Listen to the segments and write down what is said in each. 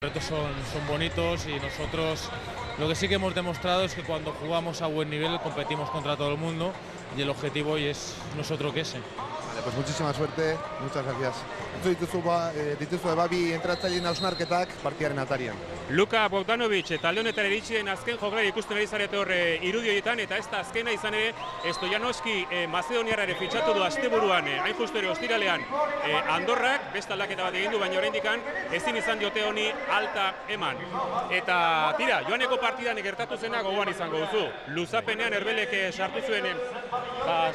Los retos son bonitos y nosotros lo que sí que hemos demostrado es que cuando jugamos a buen nivel competimos contra todo el mundo y el objetivo hoy es nosotros que ese. Vale, pues muchísima suerte, muchas gracias. Dituzu babi entratzaileen hausnarketak partidaren atarian. Luka Bogdanovic talde honetara iritsi den azken jokalari ikusten ari zarete hor irudi horietan, eta ez da azkena izan ere Stojanoski Mazedoniarra ere fitxatu du asteburuan, hain justu ere ostiralean Andorrak beste aldaketa bat egin du, baina oraindikan ezin izan diote honi alta eman. Eta tira, joaneko partidan gertatu zena gogoan izango duzu. Luzapenean Erbelek sartu zuen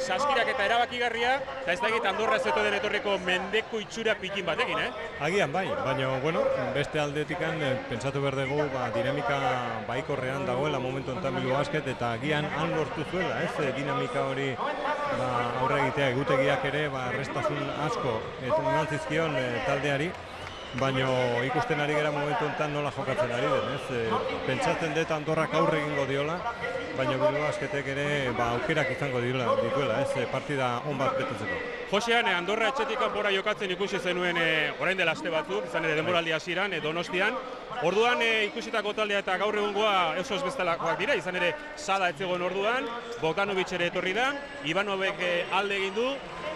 saskirak eta erabakigarria, eta ez dakit Andorra ez den etorriko mendeko itxura pikin batekin, Agian bai, baina bueno, beste aldetikan pentsatu behar dugu dinamika baikorrean dagoela momentu enten Bilbao Basket, eta agian han lortu zuela, dinamika hori aurre egitea, egutegiak ere errestasun asko eman zizkion taldeari, baina ikusten ari gara momentu enten nola jokatzen ari den, pentsatzen dut Andorrak aurre egingo diola, baina Bilbao Basketek ere aukerak izango dituela, partida on bat betetzeko. Josean, Andorra etxetik kanpora jokatzen ikusi zenuen orain dela aste batzuk, izan ere denboraldi hasieran Donostian. Orduan ikusitako taldea eta gaur egungoa oso ez bestelakoak dira, izan ere Sada ez zegoen orduan, Bogdanovic ere etorri da, Ivanovek alde egin du,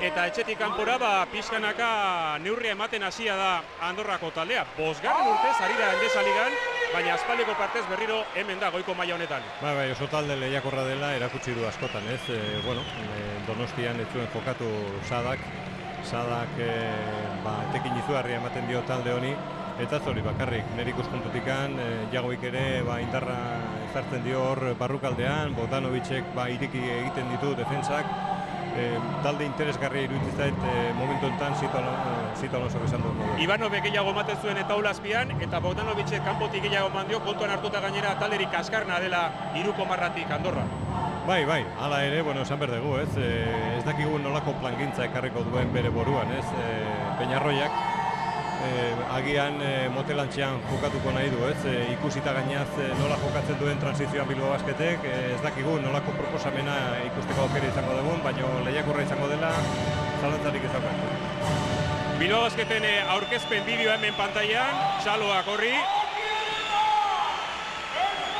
eta etxetik kanpora pixkanaka neurria ematen hasia da Andorrako taldea. 5. urtez ari da Endesa Ligan, baina aspaldiko partez berriro hemen da goiko maila honetan. Bai, oso talde lehiakorra dela erakutsi du askotan, Donostian ez zuen jokatu Sadak etekin izugarria ematen dio talde honi, eta zori bakarrik, nire ikuspuntutikan, Jagoik ere indarra ezartzen dio hor barrukaldean, Bogdanovicek iriki egiten ditu defentsak, talde interesgarria iruditzen zait momentu enten Zito Alonsok esan du. Ivanovek gehiago ematen zuen taula azpian, eta Bogdanovicek kanpotik gehiago eman dio, kontuan hartuta gainera talderik kaskarna dela 3 Andorra. Bai, hala ere, esan behar dugu, ez dakigu nolako plangintza ekarriko duen bere boruan, Peñarroiak, agian motelantxean jokatuko nahi du, ikusita gainaz nola jokatzen duen transizioan Bilbao Basketek, ez dakigu nolako proposamena ikusteko aukera izango dugun, baina lehiakorra izango dela, zalantzarik ez daukat. Bilbao Basketen aurkezpen bideoa hemen pantailan, txaloak horri,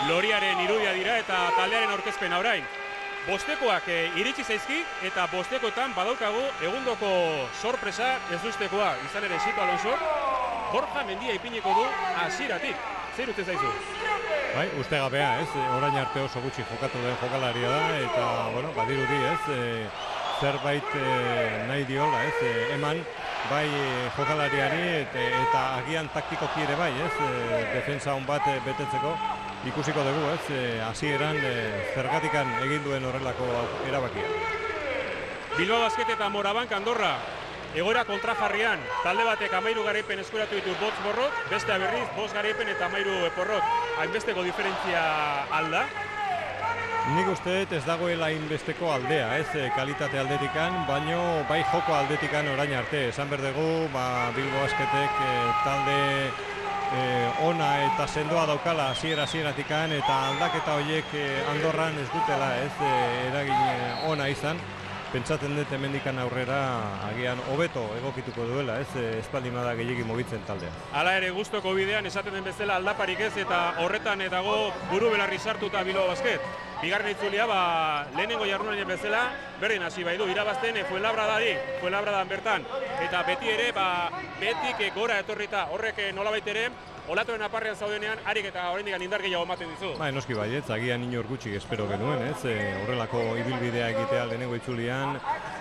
Loriaren irudia dira eta taldearen aurkezpena orain. Bostekoak iritsi zaizki eta bostekoetan badaukagu egundoko sorpresa ez ustekoa. Izan ere Zito Alonsok, Borja Mendia ipiniko du hasieratik. Zer uste zaizu? Bai, ustegabea, orain arte oso gutxi jokatu den jokalaria da, eta, badirudi, zerbait nahi diola, eman, bai jokalariari eta agian taktikoki ere bai, defensa on bat betetzeko. Ikusiko dugu, hasieran zergatikan egin duen horrelako erabakia. Bilbao Basket eta Morabank Andorra, egoera kontrajarrian, talde batek 13 garaipen eskuratu ditu botz borrok, bestea berriz 5 garaipen eta 13 porrok. Hainbesteko diferentzia alda? Nik uste ez dagoela hainbesteko aldea, kalitate aldetikan, baino bai joko aldetikan orain arte. Esan berdegu, Bilbao Basketek talde ona eta sendoa daukala hasiera-hasieratik,an eta aldaketa horiek Andorran ez dutela eragin ona izan. Pentsatzen dut hemendikan aurrera agian hobeto egokituko duela, espaldin bada gehiegi mugitzen taldea. Hala ere gustoko bidean esaten den bezala aldaparik ez, eta horretan dago buru belarri sartuta Bilbao Basket. Bigarren itzulia lehenengo jardunaldian bezala berdin hasi baitu irabazten Fuenlabradan bertan, eta beti ere betik gora etorrita horrek nolabait ere olatuaren aparrean zaudenean harik eta oraindik indar gehiago ematen dizu. Noski baietz, agian inor gutxi espero genuen, horrelako ibilbidea egitea lehenengo itzulian,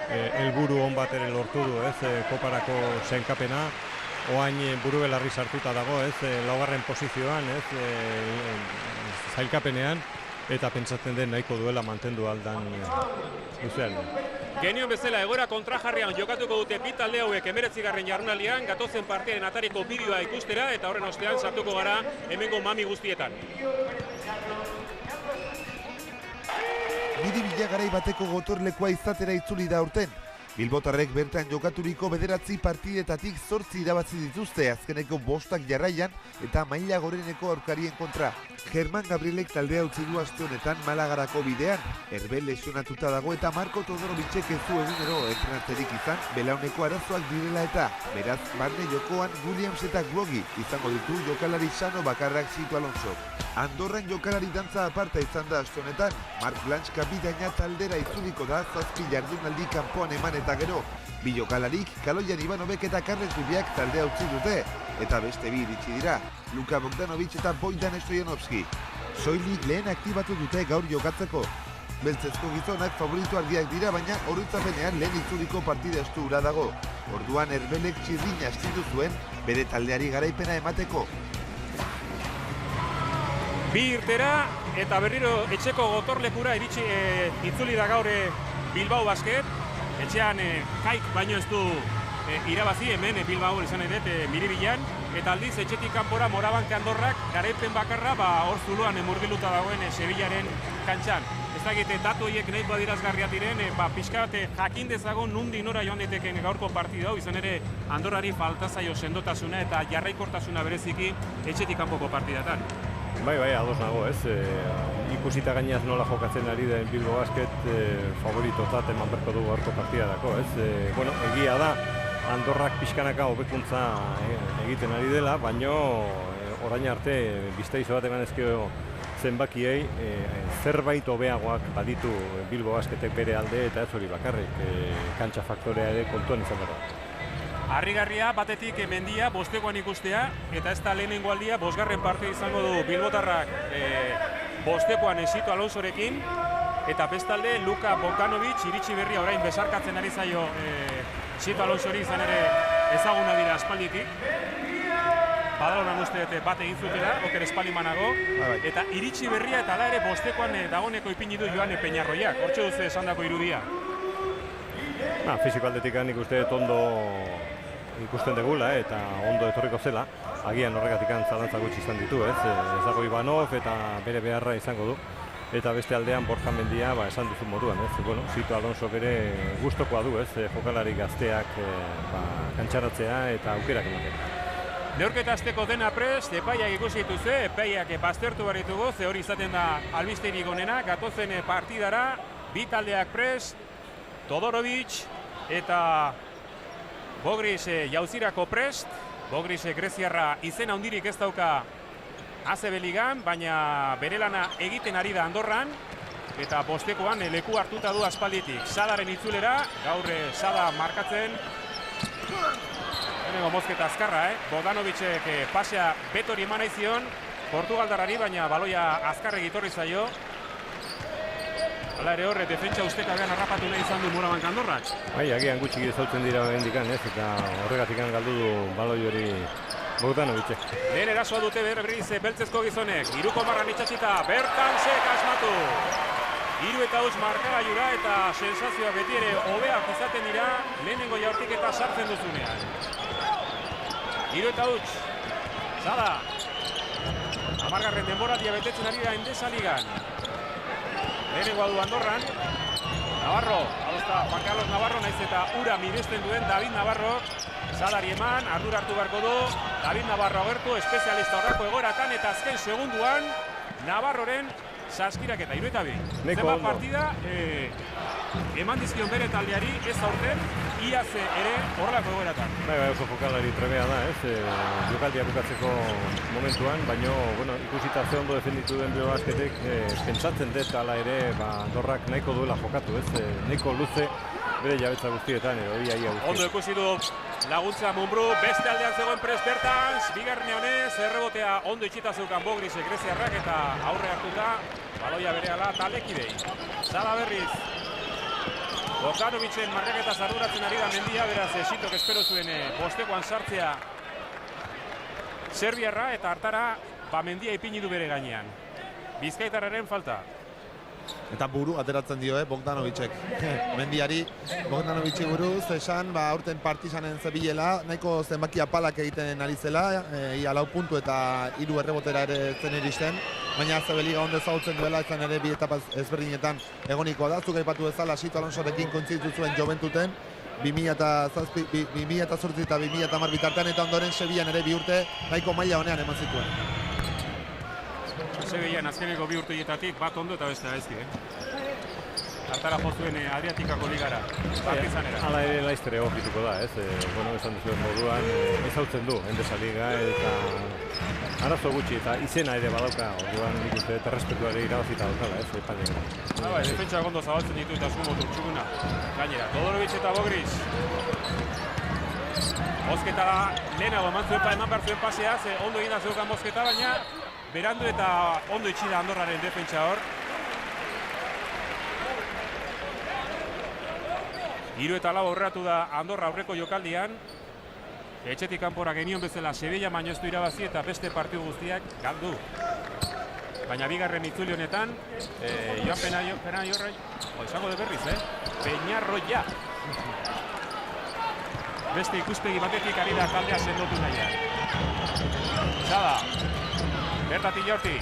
helburu on bat ere lortu du, koparako zenkapena, oain buru belarri sartuta dago, 4. posizioan, zailkapenean, eta pentsatzen den nahiko duela mantendu aldan luzean. Genion bezala egoera kontrajarrian jokatuko dute bi talde hauek 19. jardunaldian, gatozen partiden atariko bideoa ikustera eta horren ostean sartuko gara hemengo mami guztietan. Bidi bila garai bateko gotorlekoa izatera itzuli da aurten. Bilbotarrek bertan jokaturiko 9 partidetatik 8 irabazi dituzte azkeneko 5 jarraian eta maila goreneko aurkarien kontra. Germán Gabrielek taldea utzi du aste honetan Malagarako bidean. Herbel lesionatuta dago eta Marko Todorovicek ez du egunero entrenatzerik izan belauneko arazoak direla eta. Beraz, barne jokoan Williams eta Grogi izango ditu jokalari sano bakarrak Sito Alonso. Andorran jokalari dantza aparta izan da aste honetan. Marc Blanch kapitaina taldera itzuliko da 7 jardunaldi kanpoan eman eta gero. Bi jokalarik Kaloyan Ivanovek eta Carles Bibiak taldea utzi dute. Eta beste bi iritsi dira, Luka Bogdanovic eta Bojdan Stojanovski. Soilik lehen aktibatu dute gaur jokatzeko. Beltzezko gizonak favoritu argiak dira, baina oroitzapenean lehen itzuliko partida estu hura dago. Orduan Herbelek txirrina astindu zuen bere taldeari garaipena emateko. Bi irtera eta berriro etxeko gotorlekura itzuli da gaur Bilbao Basket. Etxean Kaik baino ez du irabazi hemen Bilbao izan edet Miribilan. Eta aldiz etxetik kanpora Morabanke Andorrak garaipen bakarra hor zuloan murgiluta dagoen Sevillaren kantxan. Ez dakite datu horiek nahiko adierazgarriak diren, pixka bat jakin dezagon nundi nora joan daiteken gaurko partida hau, izan ere Andorrari falta zaio sendotasuna eta jarraikortasuna bereziki etxetik kanpoko partidatan. Bai, ados nago, ez? Ikusita gainaz nola jokatzen ari den Bilbo Basket favoritotzat eman berko dugu gaurko partidarako, ez? Bueno, egia da, Andorrak pixkanaka hobekuntza egiten ari dela, baino orain arte biztaizo bat eman ezkio zenbakiei zerbait hobeagoak baditu Bilbo Basketek bere alde eta ez hori bakarrik kantxa faktorea ere kontuan izan behar. Harrigarria batetik Mendia bostekoan ikustea eta ez da lehenengo aldia 5. parte izango du Bilbotarrak bostekoan Sito Alonsorekin eta bestalde Luka Bogdanovic iritsi berria orain besarkatzen ari zaio Sito Alonsori izan ere ezaguna dira aspalditik. Badalonan uste bat egin zutela, oker espaldimanago, eta iritsi berria eta ala ere bostekoan dagoneko ipini du Joane Peñarroiak, hortxe duzu esandako irudia. Fisiko aldetik nik uste ondo ikusten degula eta ondo etorriko zela, agian horregatik zalantza gutxi izan ditu, ez dago Ivanov eta bere beharra izango du. Eta beste aldean Borja Mendia esan duzu moduan, ez? Bueno, Sito Alonso bere gustokoa du, ez? Jokalari gazteak kantxaratzea eta aukerak ematen. Neurketa azteko dena prest, epaiak ikusi dituzue, epaiak baztertu behar ditugu, ze hori izaten da albisterik onena, gatozen partidara, bi taldeak prest, Todorovic eta Bogris jauzirako prest. Bogris greziarra izena handirik ez dauka ACB ligan, baina bere lana egiten ari da Andorran eta bostekoan leku hartuta du aspalditik. Sadaren itzulera, gaur Sada markatzen. Hemengo mozketa azkarra, Bogdanovicek pasea betori eman nahi zion Portugaldarrari, baina baloia azkarrek etorri zaio. Hala ere horre, defentsa ustekabean harrapatu nahi izan du Morabanke Andorrak. Bai, agian gutxik ezautzen dira hendikan, ez? Eta horregatik galdu du baloi hori Bogdanovicek. Lehen erasoa dute berriz beltzezko gizonek. 3 marran itxatxita, bertan sek asmatu. 3 eta huts markagailura eta sensazioa beti ere hobeak izaten dira lehenengo jaurtik eta sartzen duzunean. 3 eta huts, Sada. 10. denboraldia betetzen ari da Endesa ligan. Lehenengoa du Andorran. Navarro, adosta Juan Carlos Navarro, naiz eta ura miresten duen David Navarro. Sadari eman, ardura hartu beharko du. David Navarro agertu, espezialista horrako egoeratan eta azken segunduan Navarroren saskiraketa, 3 eta 2. Zenbat partida eman dizkion bere taldeari ez aurten, iaz ere horrelako egoeratan. Bai, oso jokalari trebea da, ez? Jokaldia bukatzeko momentuan, baina ikusita ze ondo defenditu den Bilbao Basketek, pentsatzen dut ala ere Andorrak nahiko duela jokatu, ez? Nahiko luze bere jabetza guztietan, ia guztietan. Ondo ikusi du laguntza Munbru, beste aldean zegoen prest bertans, bigarren honez, errebotea ondo itxita zeukan Bogris greziarrak eta aurre hartuta, baloia berehala talekidei. Sada berriz. Bogdanovicen markaketa arduratzen ari da Mendia, beraz Sitok espero zuen bostekoan sartzea Serbiarra eta hartara Mendia ipini du bere gainean. Bizkaitarraren falta. Eta buru ateratzen dio, Bogdanovicek. Mendiari, Bogdanovici buruz, esan, aurten Partisanen zebilela, nahiko zenbaki apalak egiten ari zela, ia 4 puntu eta 3 errebotera ere zen iristen, baina ACB liga ondo ezagutzen duela, izan ere 2 etapa ezberdinetan egoniko da, zuk aipatu bezala Sito Alonsorekin kointzitu zuen Joventuten, 2008 eta 2010 bitartean, eta ondoren Sevillan ere 2 urte nahiko maila honean eman zituen. Sevillan azkeneko 2 urteetatik bat ondo eta beste gaizki, Hartara jozuen Adriatikako ligara, Partizanera. Hala ere Leicester egokituko da, bueno, esan duzuen moduan, ezautzen du, Endesa Liga, eta arazo gutxi, eta izena ere badauka, orduan nik uste eta respetua ere irabazita daukala, Bai, defentsak ondo zabaltzen ditu eta zumo turtxuguna. Gainera, Todorovic eta Bogris. Mozketa lehenago eman behar zuen pasea, ondo egin da zeukan Mozketa, baina berandu eta ondo itxi da Andorraren defentsa hor. 3-4 aurreratu da Andorra aurreko jokaldian. Etxetik kanpora genion bezala Sevilla baino ez du irabazi eta beste partidu guztiak galdu. Baina bigarren itzuli honetan, Joan Peñarroya, esango de berriz, Peñarroya. Beste ikuspegi batetik ari da taldea sendotu nahian. Txada, bertatik jorti.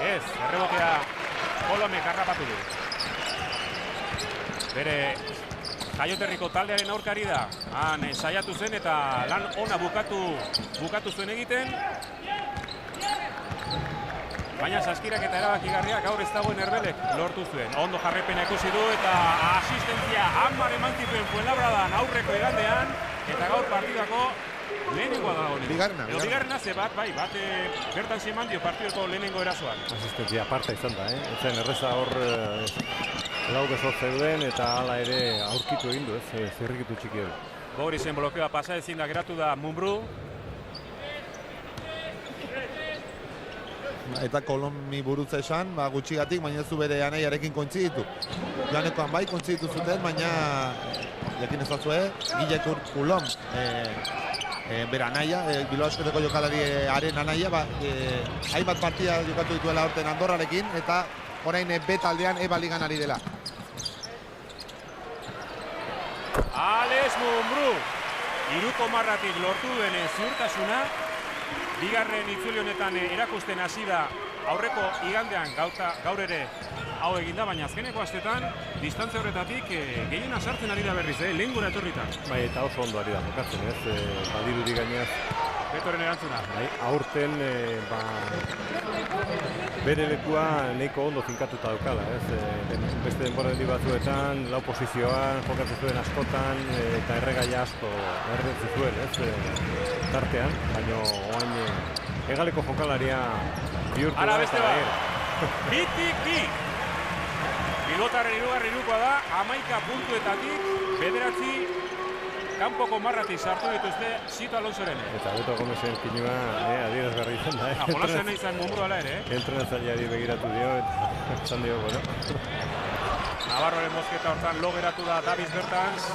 Ez, errebotea Kolomek harrapatu du. Bere jaioterriko taldearen aurkari da. Han saiatu zen eta lan ona bukatu zuen egiten. Baina saskirak eta erabakigarriak gaur ez dagoen Erbelek lortu zuen. Ondo jarrepena ikusi du eta asistentzia Amar eman zituen Fuenlabradan aurreko igandean. Eta gaur partidako lehenengoa da honen. Bigarrena ze bat bertan zeman dio partidako lehenengo erasoan. Asistentzia aparta izan da, Ezen erreza hor lau bezor zeuden eta hala ere aurkitu egin du, zirrikitu txiki hori. Bogrisen blokeoa pasa ezin da geratu da Mumbrú. Eta Kolomi burutza esan, gutxigatik, baina zu bere anaiarekin kontziditu. Joanekoan bai kontziditu zuten, baina jakin ezazue, Gilek Kulom, bere anaia, Bilbao Asketeko jokalari haren anaia, hainbat partida jokatu dituela aurten Andorrarekin, eta orain B taldean EBA ligan ari dela. Alex Mumbrú, 3 marratik lortu duen ziurtasuna, bigarren itzuli honetan erakusten hasi da aurreko igandean gaur ere hau eginda, baina azkeneko astetan distantzia horretatik gehiena sartzen ari da berriz, lehengora etorritan. Bai, eta oso ondo ari da jokatzen, badirudi gainaz. Betoren erantzuna. Bai, aurten bere lekua nahiko ondo finkatuta daukala, beste denboraldi batzuetan, lau posizioan, jokatzen zuen askotan, eta erregaia asko erretzen zuen, tartean, baina oain egaleko jokalaria bihurtu da. Ara beste bat, bitik bi! Pilotaren irukoa da, 11 puntuetatik, 9 kanpoko marratik sartu dituzte Sito Alonsoren. Eta Beto Gomezen kinua adierazgarri izan da. Jolasen izan Mumbrú ala ere. Entrenatzaileari begiratu dio, eta esan dio, Navarroren Mozketa hortan lo geratu da Davis Bertans.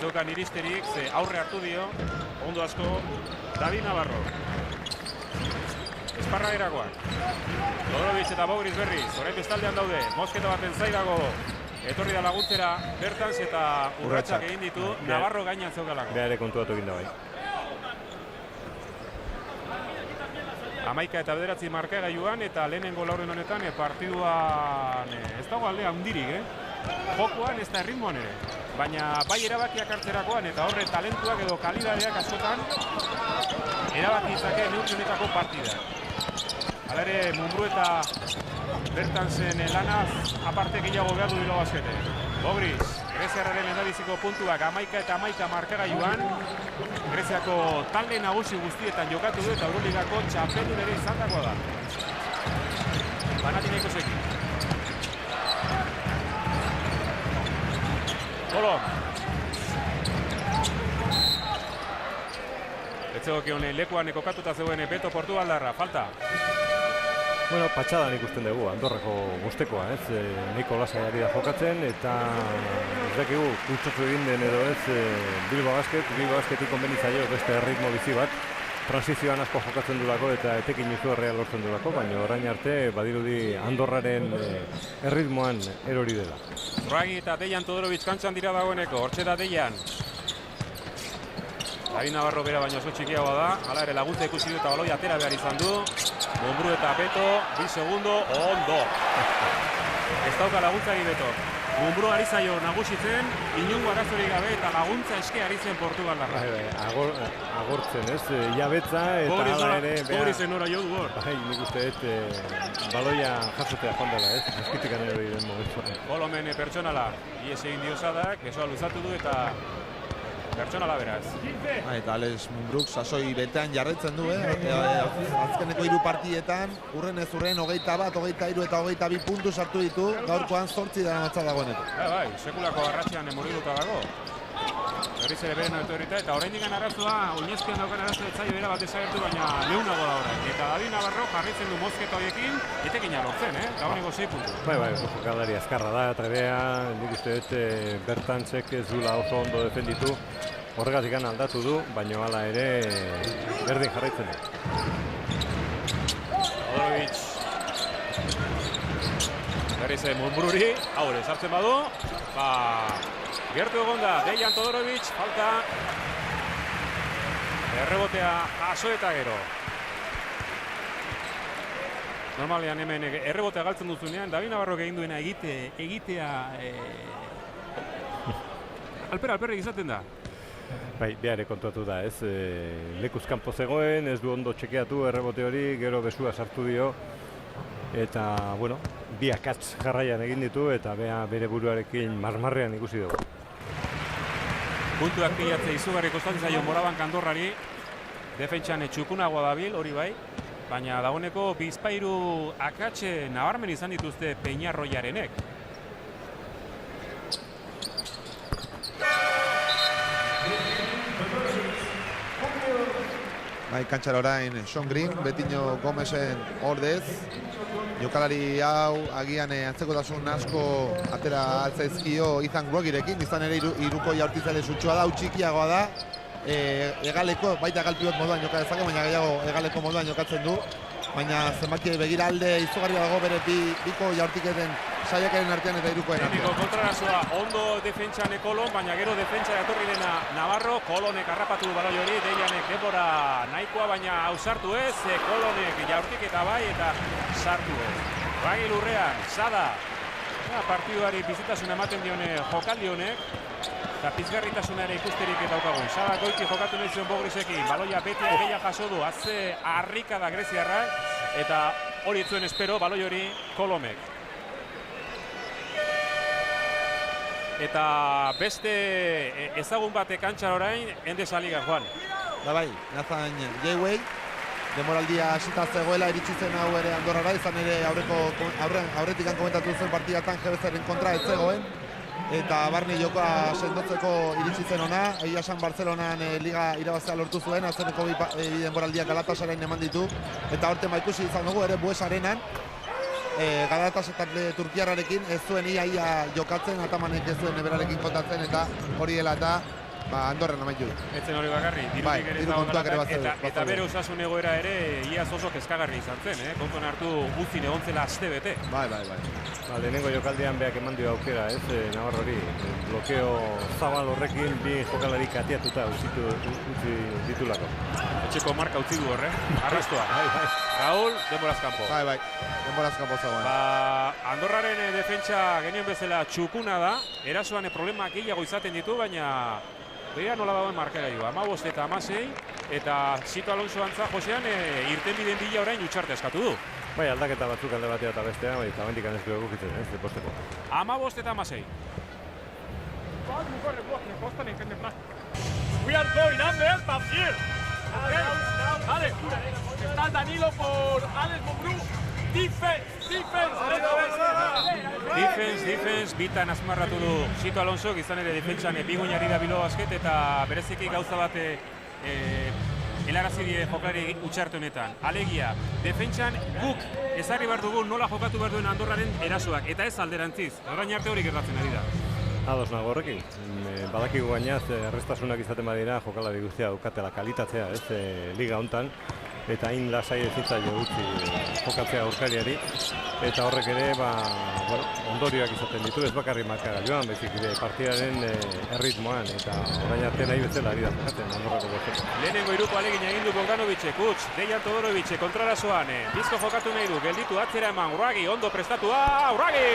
Zeukan iristerik, aurre hartu dio, ondo asko, David Navarro. Esparra erakoak. Todorovic eta Bogris berriz, orain bestaldean daude, Mozketa baten zaidago. Etorri da laguntzera Bertans eta urratsak egin ditu, Navarro gainan zeukalako. Beha ere kontuatu egin da bai. 11 eta 9 markagailuan eta lehenengo laurden honetan partiduan ez dago aldea hundirik, jokoan ez da erritmoan ere. Baina bai erabakiak hartzerakoan eta horre talentuak edo kalidadeak askotan erabaki izake neurtzionetako partida. Hala ere Mumbrú eta Bertansen lanaz aparte gehiago behar du Bilbao Basket. Bogris, Greziarraren lehendabiziko puntuak 11 eta 11 markagailuan. Greziako talde nagusi guztietan jokatu du eta Euroligako txapeldun ere izandakoa da. Panathinaikosekin. Kolom. Etzegokion lekuan kokatuta zegoen Beto Portugaldarra, falta. Bueno, patxadan ikusten dugu, Andorrako bostekoa, nahiko lasai da jokatzen, eta ez dakigu kultzatu egin den edo Bilbao Basketik konbenitzaio beste ritmo bizi bat, transizioan asko jokatzen dulako eta etekin izugarria lortzen dulako, baina orain arte badirudi Andorraren erritmoan erori dela. Zurragi eta Dejan Todorovic kantxan dira dagoeneko, hortxe da Dejan. David Navarro bera baino oso txikiagoa da, hala ere laguntza ikusi du eta baloi atera behar izan du. Mumbrú eta Beto, 2 segundo, ondo. Ez dauka laguntza Beto. Munburu ari zaio nagusitzen, inongo arazorik gabe eta laguntza eske ari zen Portugaldarra. Agortzen, ez? Jabetza eta hala ere... Gori zen nora jo du hor. Bai, nik uste baloia jasotea joan dela, ez? Eskitik anero den momentuan. Kolomen pertsonala, ies egin diosadak, besoa luzatu du eta pertsonala beraz. Eta Alex Mumbruk sasoi betean jarretzen du, azkeneko 3 partietan, urrenez urren 21, 23 eta 22 puntu sartu ditu, gaurkoan 8 daramatza dagoeneko. Bai, sekulako garratxean murgilduta dago. Berriz ere beren autorita eta oraindik arazoa, oinezkean daukan arazoa etzaio bera bat desagertu, baina leunago da orain. Eta David Navarro jarritzen du mozketa horiekin, etekina lortzen, dagoeneko 6 puntu. Bai, jokalari azkarra da, trebea, nik uste dut Bertantzek ez duela oso ondo defenditu. Horregatik aldatu du, baina hala ere berdin jarraitzen du. Todorovic. Berriz Munbururi, haure sartzen badu, gertu egon da, Dejan Todorovic, falta. Errebotea jaso eta gero. Normalean hemen errebotea galtzen duzunean, David Navarrok egin duena egitea alper izaten da. Bai, behar kontuatu da, ez? Lekuz kanpo zegoen, ez du ondo txekeatu errebote hori, gero besua sartu dio. Eta, bueno, bi akats jarraian egin ditu eta bere buruarekin marmarrean ikusi dugu. Puntuak pilatze izugarri kostatzen zaio Morabank Andorrari. Defentsan txukunagoa dabil, hori bai. Baina dagoeneko bizpahiru akatxe nabarmen izan dituzte Peñarroiarenek. Bai, kantxara orain Sean Green, Betinho Gomesen ordez. Jokalari hau agian antzekotasun asko atera altzaizkio Ethan Grogirekin, izan ere iruko jaurtizale sutxua da, txikiagoa da. Egaleko, baita egalpiot moduan joka dezake, baina gehiago egaleko moduan jokatzen du. Baina zenbaki begiralde izugarria dago bere biko jaurtiketen saiakaren artean eta irukoen artean. Tekniko kontrarazoa ondo defentsan Kolon, baina gero defentsa etorri dena Navarro. Kolonek harrapatu du baloi hori, Deianek denbora nahikoa, baina ausartu ez. Kolonek jaurtiketa bai eta sartu ez. Ragi lurrean, Sada. Partiduari bizitasun ematen dione jokaldi honek. Eta pizgarritasuna ere ikusterik daukagun. Sada goiti jokatu nahi zion Bogrisekin. Baloia beti gehiago jaso du. Azze harrika da greziarrak. Eta hori zuen espero, baloi hori Kolomek. Eta beste ezagun bate kantxar orain, Endesa Liga, Juan. Da bai, Nathan Jewey. Demoraldia hasita zegoela iritsi zen hau ere Andorrara, izan ere aurretik komentatu zuen partidatan Gebezaren kontra ez zegoen. Eta barne jokoa sendotzeko iritsi zen ona, egia esan Bartzelonan liga irabaztea lortu zuen, azkeneko bi denboraldiak Galatasaren eman ditu. Eta aurten ikusi izan dugu ere Bues Arenan, Galatasaray turkiarrarekin ez zuen ia jokatzen, Atamanek ez zuen berarekin kontatzen, eta hori dela eta Andorran amaitu du. Etzen hori bakarri, diru kontuak ere batzuk. Eta bere osasun egoera ere iaz oso kezkagarri izan zen, kontuan hartu guztin egon zela aste bete. Bai. Lehenengo jokaldean beak eman dio aukera, ez, Navarrori. Blokeo zabal horrekin bi jokalari katiatuta utzi ditulako. Etxeko marka utzi du horre, arrastoa. Raúl, denboraz kanpo. Bai, denboraz kanpo zagoen. Andorraren defentsa genien bezala txukuna da, erasoan problemak gehiago izaten ditu, baina begira nola dagoen markagailua, 15 eta 16, eta Sito Alonso antza Josean irtenbideen bila orain utxarte eskatu du. Bai, aldaketa batzuk alde batea eta bestea, eta bendik ez du egukitzen, ez, posteko. 15 eta 16. We are going under, but here. Vale, está Danilo por Alex Mumbrú. Defense, bitan azmarratu du Sito Alonso, izan ere defentsan biguinari da bilo basket, eta bereziki gauza bat helarazi die jokalari utxarte honetan. Alegia, defentsan guk ezarri behar dugu nola jokatu behar duen Andorraren erasoak, eta ez alderantziz. Orain arte hori gertatzen ari da. Ados nago horrekin. Badakigu gainaz, errestasunak izaten badira jokalari guztia daukatela kalitatzea, ez, liga hontan. Eta hain lasai ezitzaile utzi jokatzea aurkariari. Eta horrek ere, ondorioak izaten ditu, ez bakarri markagailuan, baizik partidaren erritmoan. Eta orain arte nahi bezala ari da jokatzen Andorrako bosteko. Lehenengo iruko alegin egin du Bogdanovicek, utz, Dejan Todorovic kontrarazoan, bizko jokatu nahi du, gelditu atzera eman, Urragi, ondo prestatua, Urragi!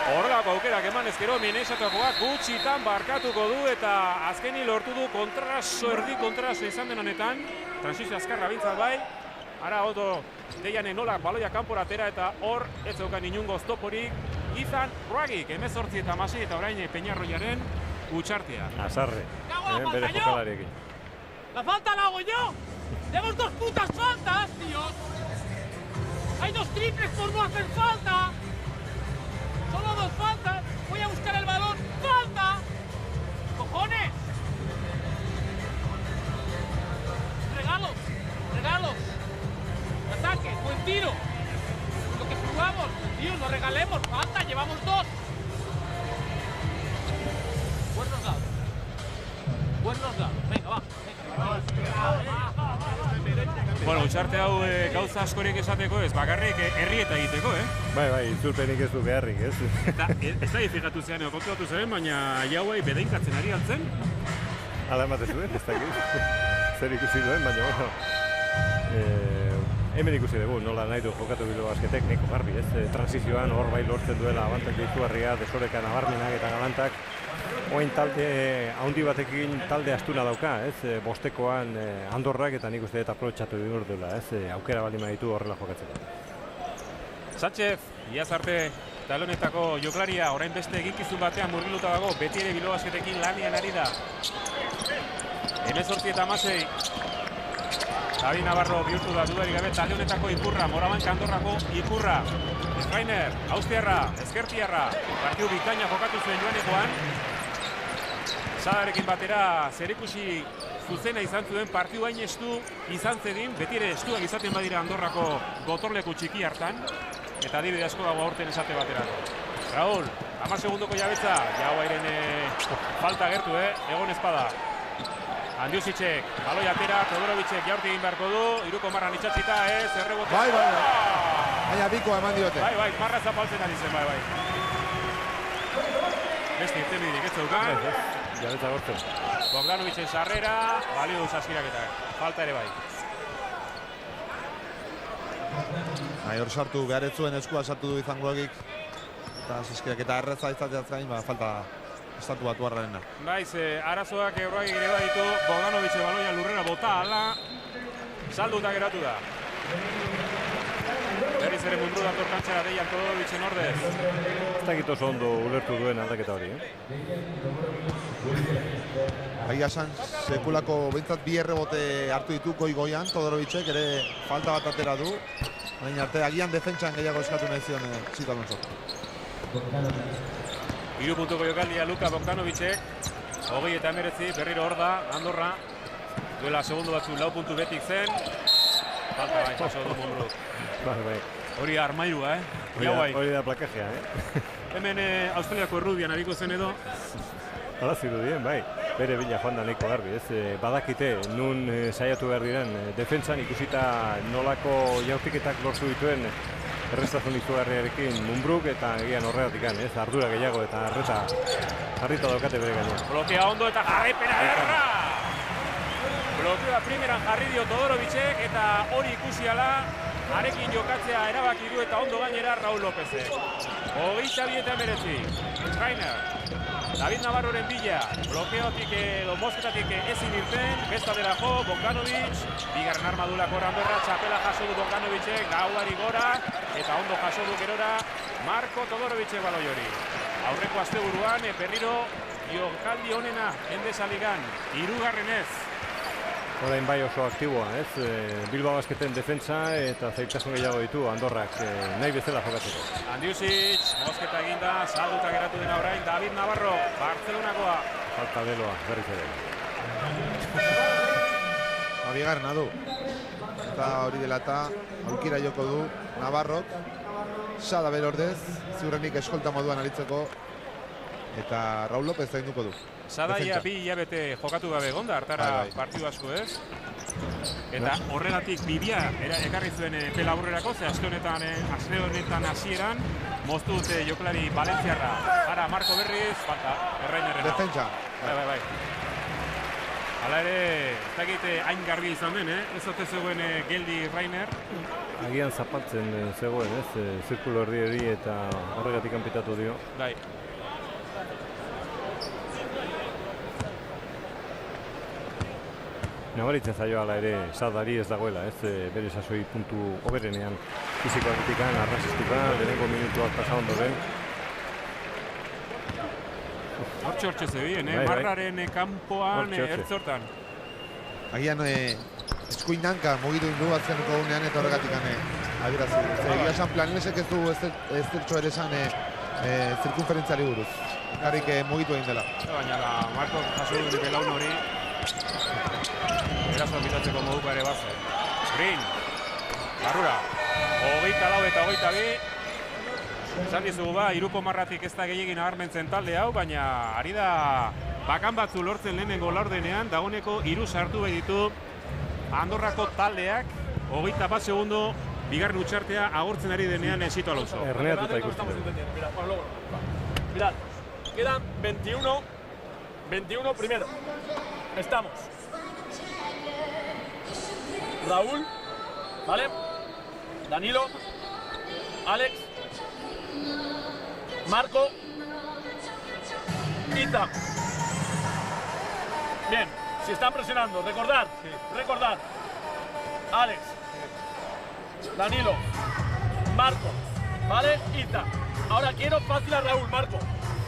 Horrelako aukerak eman ezkero Minnesotako gutxitan barkatuko du eta azkeni lortu du erdi kontraso izan den honetan. Transizio azkarra bintzat bai. Ara oto deianen nola baloia kanpora atera eta hor ez zeukan inungo oztoporik. Ethan Ragik, 18 eta 16 eta orain Peñarroiaren utxartea. Azarre, bere jokalariekin. ¡La falta la hago yo! ¡Tenemos 2 putas faltas, tíos! ¡Hay 2 triples por no hacer falta! ¡Solo 2 faltas! ¡Voy a buscar el balón! ¡Falta! ¡Cojones! ¡Regalos! ¡Regalos! ¡Ataque! ¡Buen tiro! ¡Lo que jugamos! ¡Tío, no regalemos! ¡Falta! ¡Llevamos 2! Buenos lados. Buenos lados. Venga, va. Bueno, utxarte hau gauza askorik esateko ez, bakarrik herrieta egiteko, Bai, itzulpenik ez du beharrik, ez? Eta ez da fijatu zean, kontatu zaren, baina jauai bedainkatzen ari altzen. Hala ematen zuen, ez dakit. Zer ikusi duen, baina, bueno, hemen ikusi dugu, nola nahi du jokatu Bilbao Basketek, neko garbi, ez? Transizioan hor bai lortzen duela abantak deizugarria, desoreka nabarmenak eta galantak. Oain talde handi batekin talde astuna dauka, ez? Bostekoan Andorrak eta nik uste eta aprobetxatu digur duela, ez? Aukera baldin baditu horrela jokatzeko. Sánchez, iaz arte talonetako joklaria, orain beste eginkizun batean murgiluta dago, beti ere Bilbao Basketekin lanian ari da. 18 eta 16. David Navarro bihurtu da dudarik gabe taldeonetako ikurra, Morabanka Andorrako ikurra. Rainer, austiarra, ezkertiarra, partiu bikaina jokatu zuen joanekoan. Zadarekin batera zerikusi zuzena izan zuen partiu hain estu izan zedin, beti ere estuak izaten badira Andorrako gotorleku txiki hartan. Eta adibide asko dago aurten esate baterako. Raúl, 10 segundoko jabetza, Jauairen falta gertu, egon espada. Andiusicek, baloi atera, Todorovicek jaurti egin beharko du, iruko marran itxatzita, ez, errebote. Bai. Baina bikoa eman diote. Bai, marra zapaltzen ari zen, bai. Beste irtenbiderik ez zeukan. Jabetza gortzen. Bogdanovicen sarrera, balio du saskiraketak. Falta ere bai. Hor sartu behar ez zuen eskua sartu du izangoagik. Eta saskiraketa erreza izateaz gain, falta estatu batuarrarena. Baiz, arazoak Euragik ere baditu, Bogdanovic baloia lurrera bota ala, salduta geratu da. Berriz ere mundu dator kantxara deian Todorovicen ordez. Ez dakit oso ondo ulertu duen aldaketa hori, Aia esan, sekulako behintzat bi errebote hartu ditu goian, Todorovicek ere falta bat atera du. Baina arte, agian defentsan gehiago eskatu nahi zion Txito Alonso. 3 puntuko jokaldia Luka Bogdanovicek, 20 eta 19, berriro hor da, Andorra. Duela segundu batzu 4 puntu betik zen. Falta bai, jaso du Monbruk. Bai. Hori armairua, Hori da plakajea, Hemen Australiako errubian ariko zen edo. Hala zirudien, bai. Bere bila joan da nahiko garbi, ez? Badakite, nun saiatu behar diren defentsan ikusita nolako jaurtiketak lortu dituen errestazun izugarriarekin Monbruk eta egian horregatik, ez? Ardura gehiago eta arreta jarrita daukate bere gainean. Blokea ondo eta jarraipena erra! Blokea primeran jarri dio Todorovicek eta hori ikusiala arekin jokatzea erabaki du eta ondo gainera Raúl Lópezek. 22 eta 19. Rainer. David Navarroren bila, blokeotik edo mosketatik ezin irten, besta dela jo, Bogdanovic, bigarren armadurako Andorra, txapela jaso du Bogdanovicek, gauari gora, eta ondo jaso du gerora, Marko Todorovicek baloi hori. Aurreko asteburuan, berriro, jokaldi honena, Endesaligan, 3. Orain bai oso aktiboa, ez? Bilbao Basketen defentsa eta zailtasun gehiago ditu Andorrak nahi bezala jokatzeko. Andiusic, mosketa eginda, salduta geratu dena orain, David Navarro, Barcelonakoa. Falta deloa, berriz ere. Bigarrena du. Eta hori dela eta aukira joko du Navarrok. Sada belordez, ziurrenik eskolta moduan aritzeko. Eta Raúl López zainduko du. Zadaia 2 hilabete jokatu gabe egonda, hartara partidu asko ez. Eta horregatik bibia ekarri zuen epe laburrerako, ze aste honetan hasieran moztu dute jokalari Valentziarra. Ara, Marko berriz, falta, Errainerrena. Defentsa. Bai. Hala ere, ez dakit hain garbi izan den, ez ote zegoen geldi Rainer. Agian zapatzen zegoen, zirkulo erdi hori eta horregatik kanpitatu dio. Bai. Nabaritzen zaio ala ere Sadari ez dagoela, bere sasoi puntu hoberenean fizikoatikan, arrasistika, lehenengo minutuak pasa ondoren. Hortxe zebien, Marraren kanpoan, ertzortan. Agian eskuin hanka mugitu indu azkeneko gunean eta horregatik adierazi. Egia esan Planilesek ez du ezertxo ere esan zirkunferentziari buruz. Garrik mugitu egin dela. Baina Marko jaso dut belaun hori erasoa pitatzeko moduko ere baze. Green, barrura, 24 eta 22. Esan dizugu iruko marratik ez da gehiagin nabarmentzen talde hau, baina ari da bakan batzu lortzen lehenengo laurdenean, dagoeneko 3 sartu behar ditu Andorrako taldeak, 21 segundo, bigarren utxartea agortzen ari denean Sito Alonso. Erneatuta ikusten dugu. Mirad, quedan 21 primero. Estamos. Raúl, ¿vale? Danilo, Alex, Marco, Ita. Bien, si están presionando, recordad, Alex, Danilo, Marco, ¿vale? Ita. Ahora quiero fácil a Raúl, Marco,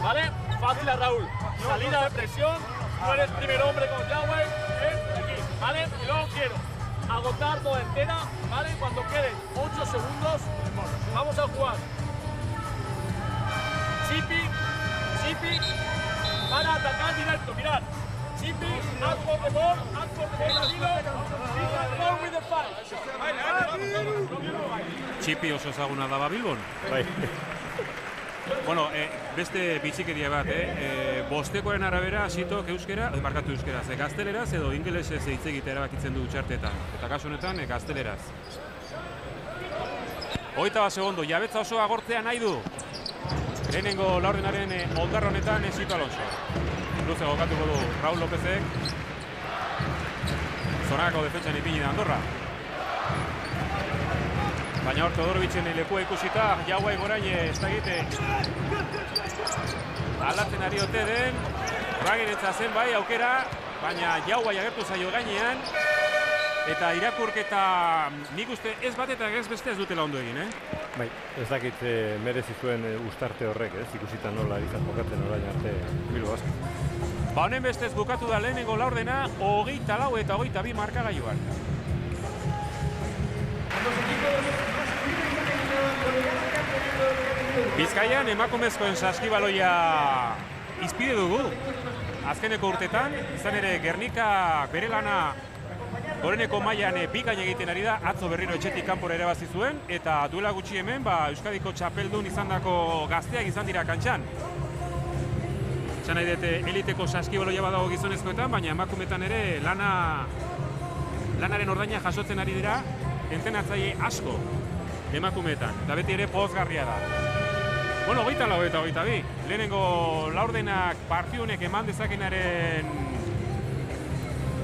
¿vale? Fácil a Raúl. Salida de presión, no eres primer hombre con Yahweh, aquí, ¿vale? Y luego quiero agotar toda entera, ¿vale? Cuando queden 8 segundos, vamos a jugar. Chipi, para atacar directo, mirad. Chipi, ask for the ball, Danilo, go with the fight. Chipi oso ezaguna da Bilbon. Bai. Bueno, beste bitxikeria bat, bostekoaren arabera Sitok euskera, markatu euskera, gazteleraz edo ingelesez hitz egitea erabakitzen du txartetan. Eta kasu honetan, gazteleraz. 21 segundo, jabetza oso agortzea nahi du. Lehenengo laurdenaren ondarra honetan Sito Alonso. Luze gokatuko du Raúl Lópezek. Zonako defentsan ipini da Andorra. Baina hor Todorovitzen lekua ikusita, Yahweh gorain ez da egite aldatzen ari ote den. Rageretza zen bai aukera, baina Yahweh agertu zaio gainean. Eta irakurketa nik uste ez bat eta ez beste ez dutela ondo egin, Bai, ez dakit merezi zuen ustarte horrek, ikusita nola izan jokatzen orain arte Bilbo Basket. Ba honen bestez bukatu da lehenengo laurdena, 24 eta 22 markagailuan. Bizkaian emakumezkoen saskibaloia izpide dugu. Azkeneko urtetan, izan ere Gernika bere lana goreneko mailan bikain egiten ari da, atzo berriro etxetik kanpora erabazi zuen, eta duela gutxi hemen, Euskadiko txapeldun izandako gazteak izan dira kantxan. Esan nahi dute eliteko saskibaloia badago gizonezkoetan, baina emakumetan ere lanaren ordaina jasotzen ari dira, entrenatzaile asko emakumeetan, eta beti ere pozgarria da. Bueno, 24 eta 22, lehenengo laurdenak partiu honek eman dezakenaren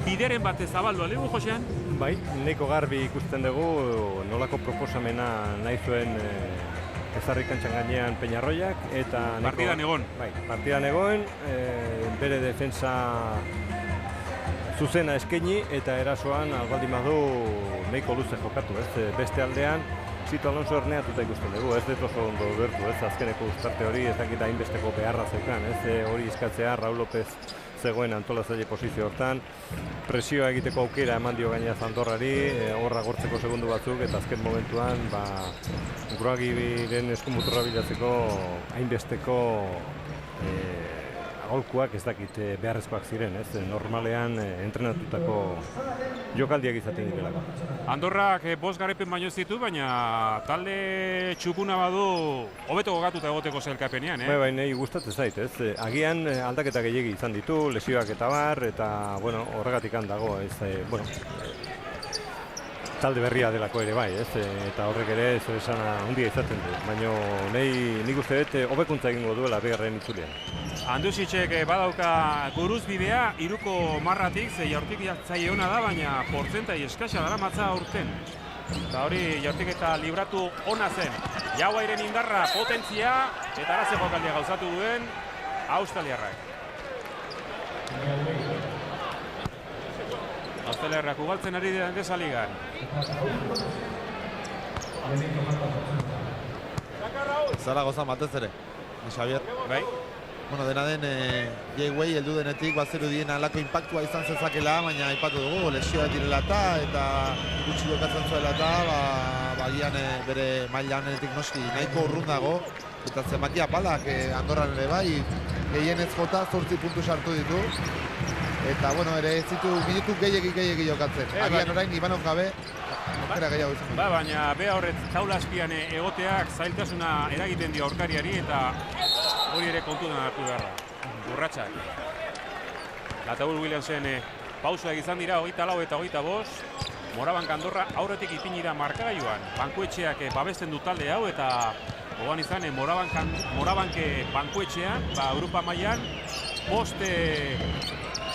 bideren bat zabaldu alegu, Josean? Bai, nahiko garbi ikusten dugu nolako proposamena nahi zuen ezarri kantxan gainean Peñarroiak eta partidan egon. Bai, partidan egon, bere defensa zuzena eskaini eta erasoan albaldin badu nahiko luze jokatu, beste aldean Sito Alonso erneatuta ikusten dugu, ez dut oso ondo bertu, azkeneko uztarte hori ez dakit hainbesteko beharra zeukan, hori izkatzea Raúl López zegoen antolatzaile posizio hortan, presioa egiteko aukera eman dio gainera Andorrari, horra gortzeko segundu batzuk eta azken momentuan Groagiren eskumuturra bilatzeko hainbesteko agolkuak ez dakit beharrezkoak ziren, normalean entrenatutako jokaldiak izaten direlako. Andorrak 5 garaipen baino zitu, baina talde txukuna badu hobeto gogatuta egoteko sailkapenean, Bai, nahi gustatzen zait, Agian aldaketa gehiegi izan ditu, lesioak eta bar, eta horregatik dago, talde berria delako ere bai, eta horrek ere zer esana handia izaten du, baina nik uste dut hobekuntza egingo duela bigarren itzulean. Andusicek badauka guruzbidea, 3ko marratik, ze jaurtikatzaile ona da, baina portzentai eskasa dara matza aurten. Eta hori jaurtiketa libratu ona zen. Jauairen indarra, potentzia, eta araze jokaldia gauzatu duen australiarrak. Australiarrak ugaltzen ari dira Endesa Ligan. Zaragoza batez ere, Xavier. Bai. Bueno, dena den, Jaiwei heldu denetik bazeru dien alako impactua izan zezakela, baina aipatu dugu, lesioa direla eta gutxi jokatzen zuela eta bagian bere maila honetik noski nahiko urrun dago, eta zenbakia palak Andorran ere bai, gehienez jota 8 puntu sartu ditu, eta bueno, ere ez zitu minutu gehiegi jokatzen. Agian orain Ivanov gabe, aukera gehiago izan. Baina bea horret taula azpian egoteak zailtasuna eragiten dio aurkariari eta hori ere kontutan hartu behar da. Urratxak. Lataur Williamsen pausa izan dira 24 eta 25. Morabank Andorra aurretik ipini da markagailuan. Bankuetxeak babesten du talde hau eta gogoan izan Morabank bankuetxean, Europa mailan post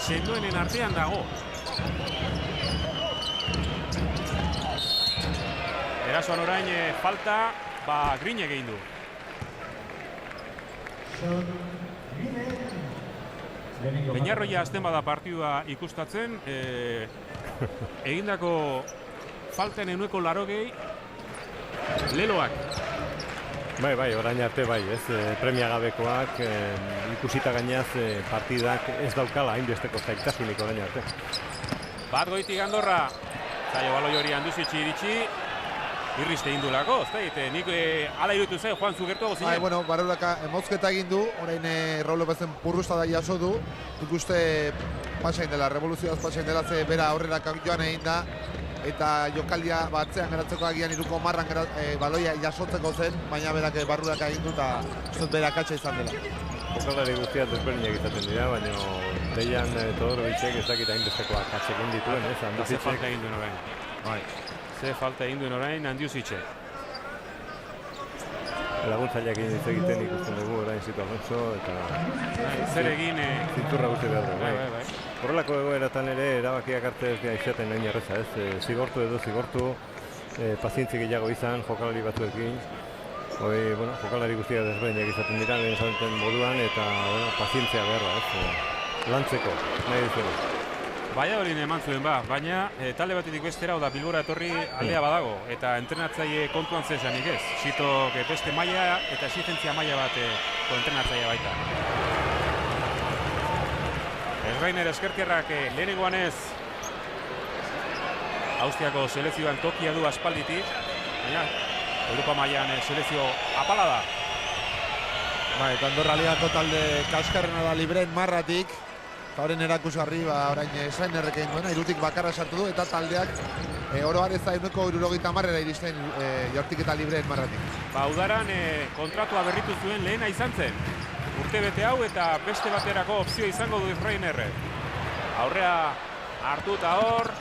sendoenen artean dago. Erasoan orain falta, Grinek egin du. Peñarroia azten bada partidua ikustatzen, egindako falten enueko 80 leloak. Bai, orain arte bai, ez, premiagabekoak, ikusita gainaz partidak ez daukala hainbesteko zailtasunik orain arte. Bat goitik Andorra, zailo baloi hori Andusitxi iritsi, irriste indulako, nik ala irutu zen, Juan Zugertuago zinen. Bueno, Barruraka mozketa egin du, orain Raul Lopezen purrusta da jaso du, ikuste pasain dela, revoluzioaz pasain dela, ze bera aurrera joan egin da, eta jokaldia batzean geratzeko agian 3ko marran baloia jasotzeko zen, baina berak Barruraka egin du eta zut berak atxa izan dela. Jokalari guztiak desberdinak izaten dira, baina Dejan Todorovicek ez dakit hainbestekoak atxekin dituen, ez? Ze falta egin duen orain. Ze falta egin duen orain Andusicek. Laguntzaileak egiten ikusten dugu orain Zito Alonso eta zer egin zinturra guzti behar du. Bai. Horrelako egoeratan ere erabakiak arte ez dira izaten nahi erreza, ez? Zigortu, pazientzi gehiago izan jokalari batzuekin. Jokalari guztiak desberdinak izaten dira, lehen esaten moduan, eta pazientzia behar da, ez? Lantzeko, nahi duzuen. Valladolid eman zuen baina talde batetik bestera da Bilbora etorri aldea badago eta entrenatzaile kontuan zezanik ez. Sitok beste maila eta exigentzia maila bateko entrenatzaile baita. Errainer eskertierrak lehenengoan ez Austriako selezioan tokia du aspalditik, baina Europa mailan selezio apala da. Eta Andorra Ligako talde kaskarrena da libreen marratik. Horren erakusgarri, orain Schreinerrek egin duena, 3tik bakarra sartu du, eta taldeak oroar ez da 70 iristen jaurtiketa libreen marratik. Udaran kontratua berritu zuen lehena izan zen. Urte bete hau eta beste baterako opzio izango du Schreinerrek. Aurrea hartu eta hor,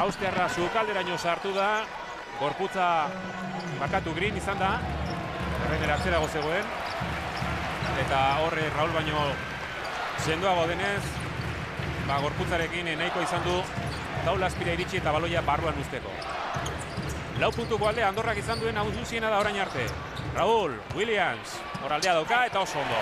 Austriarra sukalderaino sartu da, gorputza bakatu Green izan da, Schreiner atzerago zegoen, eta horre Raul baino sendoago denez, gorputzarekin nahiko izan du taula azpira iritsi eta baloia barruan usteko. 4 puntuko alde Andorrak izan duen nagusiena da orain arte. Raul Williams, horaldea dauka eta oso ondo.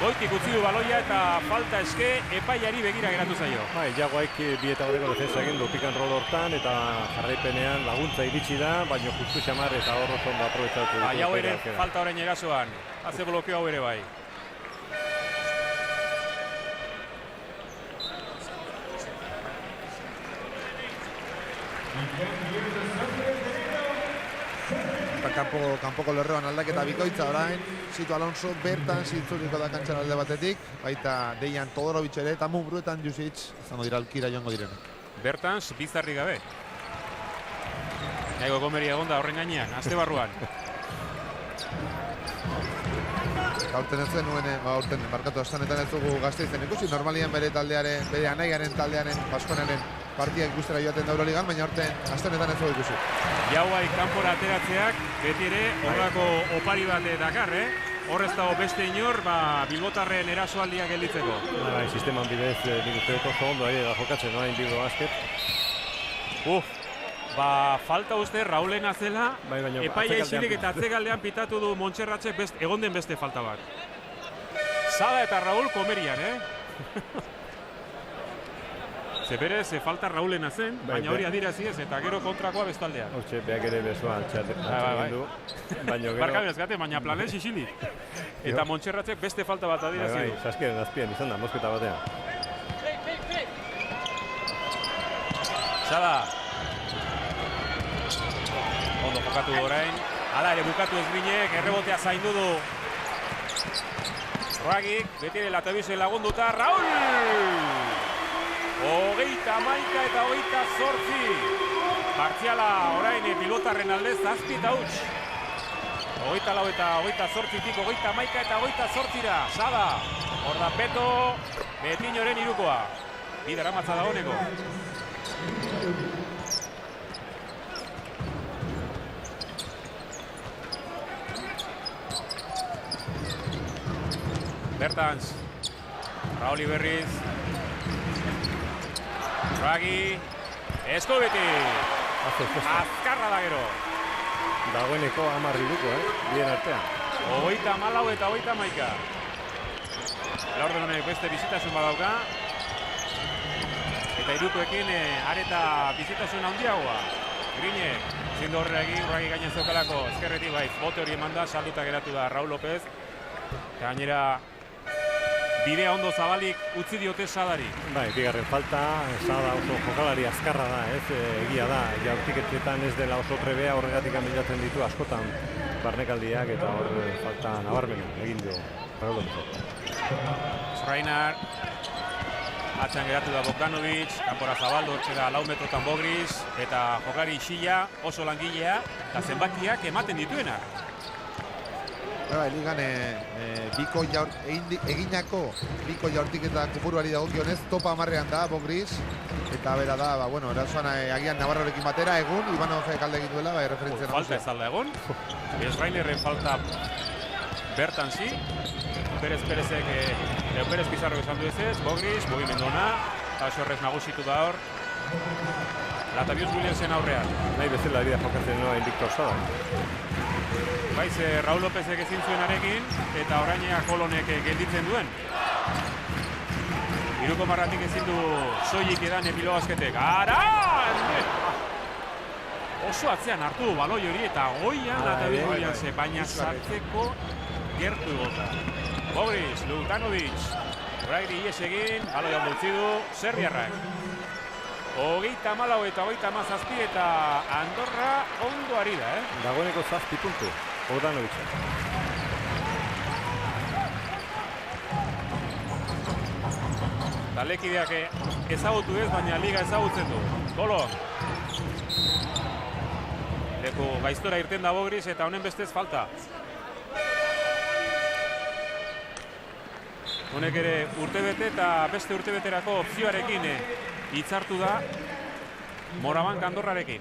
Goitik utzi du baloia eta falta eske epaiari begira geratu zaio. Jaguaik bi eta horreko defensa egin du pick and roll hortan eta jarraipenean laguntza iritsi da, baina justu xamar eta hor oso ondo aprobetxatu. Jau ere falta orain erasoan, haze blokeo hau ere bai. Kanpoko lerroan aldaketa bikoitza orain, Zito Alonso bertan zintzuliko da kantxan alde batetik, baita Dejan Todorovic ere eta Mubruetan Jusic izango dira alkira joango direnak. Bertan bizarri gabe. Naigo gomeri egonda horren gainean, azte barruan. Gaurten ez zenuen, gaurten markatu astanetan ez dugu Gasteizen ikusi, normalian bere taldearen, bere anaiaren taldearen, Baskonaren partiak ikustera joaten da Euroligan, baina aurten astanetan ez dugu ikusi. Jauai kanpora ateratzeak beti ere horrako opari bat dakar, hor ez dago beste inor, bilbotarren erasoaldia gelditzeko. Bai, sisteman bidez, nik uste dut oso ondo ari da jokatzen, noain Bilbao Basket. Falta uste Raulena zela, epaia isilik eta atzegaldean pitatu du Montserratxe egon den beste falta bat. Sada eta Raul komerian, Ze berez, falta Raulena zen, baina hori adirazi ez, eta gero kontrakoa bestaldean. Hortxe, beak ere besoa altxatzen du. Barka bezkate, baina planen isilik. Eta Montserratxek beste falta bat adirazi du. Saskiren azpian izan da, mosketa batean. Sada. Ondo jokatu orain. Hala ere bukatu ez Grinek, errebotea zaindu du. Ragik, beti dela Tabizen lagunduta, Raul! 31 eta 28. Partziala orain pilotarren aldez, 7 eta huts. 24 eta 28tik, 31 eta 28ra. Sada, hor da Peto, Betiñoren irukoa. Bidera matza dagoeneko. Bertans, Rauli berriz, Ragi, Eskobeti, azkarra da gero. Dagoeneko 10 iruko, bien artean. 34 eta 31. Laurden honek beste bizitasun badauka. Eta irukoekin areta bizitasun handiagoa. Grinek, zindu horre egin, Ragi gainen zeukalako, ezkerretik bai, bote hori eman da, salduta geratu da Raul López. Eta gainera, bidea ondo zabalik utzi diote Sadari. Bai, bigarren falta, Sada oso jokalari azkarra da, egia da. Jaurtiketetan ez dela oso trebea, horregatik amilatzen ditu askotan barnekaldiak eta hor falta nabarmena egin du. Srainar, atxan geratu da Bogdanovic, kanpora zabaldu, hortxera 4 metrotan Bogris, eta jokalari isila, oso langilea, eta zenbakiak ematen dituena. Ligan eginako biko jaurtiketa kopuruari dagokionez topa 10ean da Bogris eta bera da, erasoan agian Navarrorekin batera egun, Ivanovek alde egin duela, referentzia nagusia. Falta ez alda egon, Srainerren falta Bertansi, Perez-Perezek, Perez Pizarro esan du ez, Bogris, mugimendu ona, eta horrez nagusitu da hor, Latavius Williamsen aurrean. Nahi bezala ari da jokatzen noa Victor Sada. Baiz, Raul Lópezek ezin zuenarekin, eta orainea Kolonek gelditzen duen. Iruko marratik ezin du soilik edan Bilbao Basketek. Oso atzean hartu du baloi hori eta goian Latavius Williamsen, baina sartzeko gertu egota. Bogris, Lukanovic, Rairi ies egin, baloi hau dutzi du, Serbiarrak. 34 eta 37 eta Andorra ondo ari da, Dagoeneko 7 puntu, Bogdanovic. Taldekideak ezagutu ez, baina liga ezagutzen du. Kolon. Leku gaiztora irten da Bogris eta honen bestez falta. Honek ere urtebete eta beste urtebeterako opzioarekin hitzartu da Morabank Andorrarekin.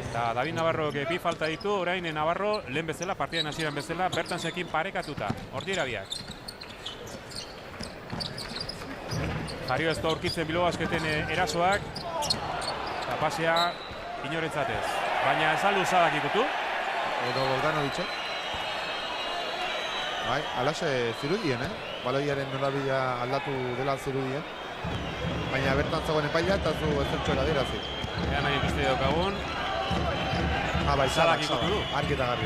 Eta David Navarro bi falta ditu, orain Navarro lehen bezala, partidan hasieran bezala, Bertansekin parekatuta, ordira biak. Jario ez da aurkitzen Bilbao Basketen erasoak, eta pasea inorentzatez. Baina ez aldu Sadak ikutu. Edo Bogdanovic. Bai, alaxe zirudien, baloiaren norabila aldatu dela zirudien. Baina bertan zagoen epaila eta zu ezertxoera dirazi. Ea nahi ikuste daukagun. Bai, Sadak ikutu du. Arketa garri,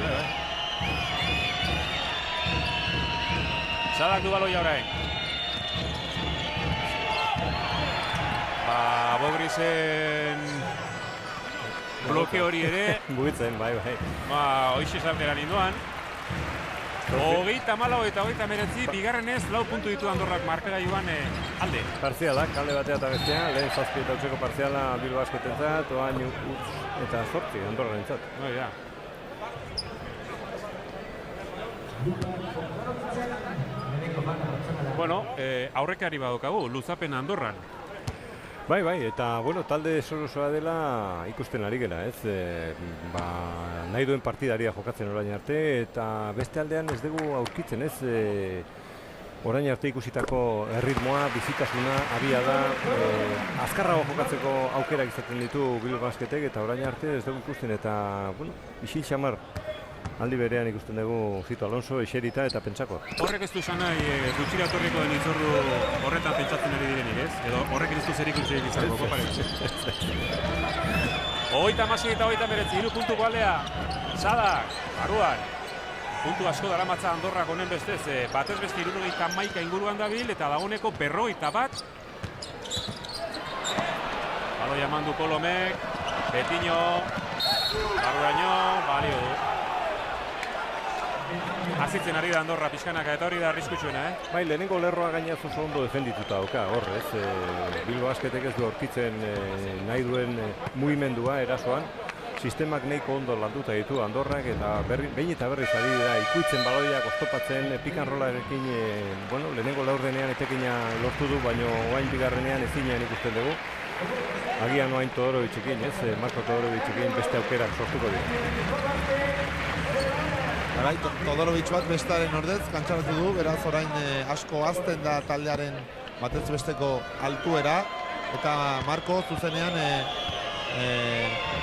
Sadak du baloia orain. Bogrisen bloke hori ere. Buitzen, bai. Hoixe saltera ninduan. 34 eta 39, bigarrenez 4 puntu ditu Andorrak markagailuan alde. Partzialak, alde batea eta bestea, lehen 7 eta utzeko partziala Bilbao Basketentzat, oain utz eta 8 Andorrarentzat. Hori da. Bueno, aurrekari badokagu, luzapen Andorran. Bai, eta bueno, talde osoa dela ikusten ari gela, ez? Nahi duen partidaria jokatzen orain arte, eta beste aldean ez dugu aurkitzen, ez? Orain arte ikusitako erritmoa, bizitasuna, abia da, azkarrago jokatzeko aukerak izaten ditu Bilbao Basketek, eta orain arte ez dugu ikusten, eta, bueno, isil xamar. Aldi berean ikusten dugu Zito Alonso, eserita eta pentsako. Horrek ez du esan nahi gutxira etorriko den itzordu horretan pentsatzen ari direnik, ez? Edo horrek ez du zer ikusirik izango, koparen. 36 eta 39, 3 puntuko aldea. Sadak, barruan. Puntu asko daramatza Andorrak honen bestez, batez beste 71 inguruan dabil eta dagoeneko 51. Baloia eman du Kolomek, Betiño, barruaino, balio du. Azitzen ari da Andorra pixkanaka eta hori da arriskutsuena, Bai, lehenengo lerroa gainaz oso ondo defendituta dauka, hor, ez? Bilbao Basketek ez du aurkitzen nahi duen mugimendua erasoan. Sistemak nahiko ondo landuta ditu Andorrak eta behin eta berriz ari da ikuitzen baloiak oztopatzen pick and rollarekin, bueno, lehenengo laurdenean etekina lortu du, baino orain bigarrenean ezinean ikusten dugu. Agian orain Todorovitzekin, ez? Marko Todorovitzekin beste aukerak sortuko dira. Bai, Todorovic bat bestaren ordez kantxaratu du, beraz orain asko azten da taldearen batez besteko altuera, eta Marko zuzenean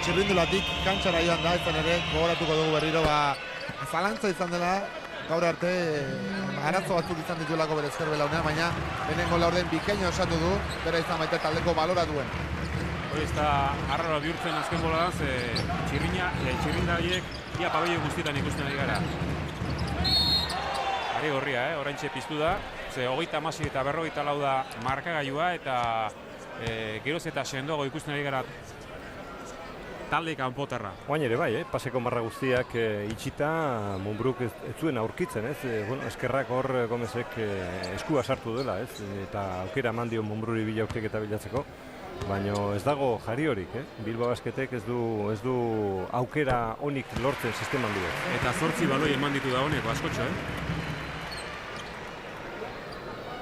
txirrindulatik kantxara joan da, izan ere gogoratuko dugu berriro, zalantza izan dela, gaur arte arazo batzuk izan dituelako bere ezker belaunean, baina lehenengo laurden bikaino osatu du, bera izan baita taldeko balora duen. Hori ez da arraro bihurtzen azken boladan, txirrindariek ia pabello guztietan ikusten ari gara. Ari gorria, oraintxe piztu da, ze 36 eta 44 da markagailua eta geroz eta sendoago ikusten ari gara talde kanpotarra. Oain ere bai, paseko marra guztiak itxita, Munbruk ez zuen aurkitzen, ez? Eskerrak hor Gomezek eskua sartu dela, ez? Eta aukera eman dio Munbruri bilaukek eta bilatzeko. Baina ez dago jari horik, Bilbao Basketek ez du aukera onik lortzen sisteman bidez. Eta 8 baloi eman ditu da honeko, askotxo,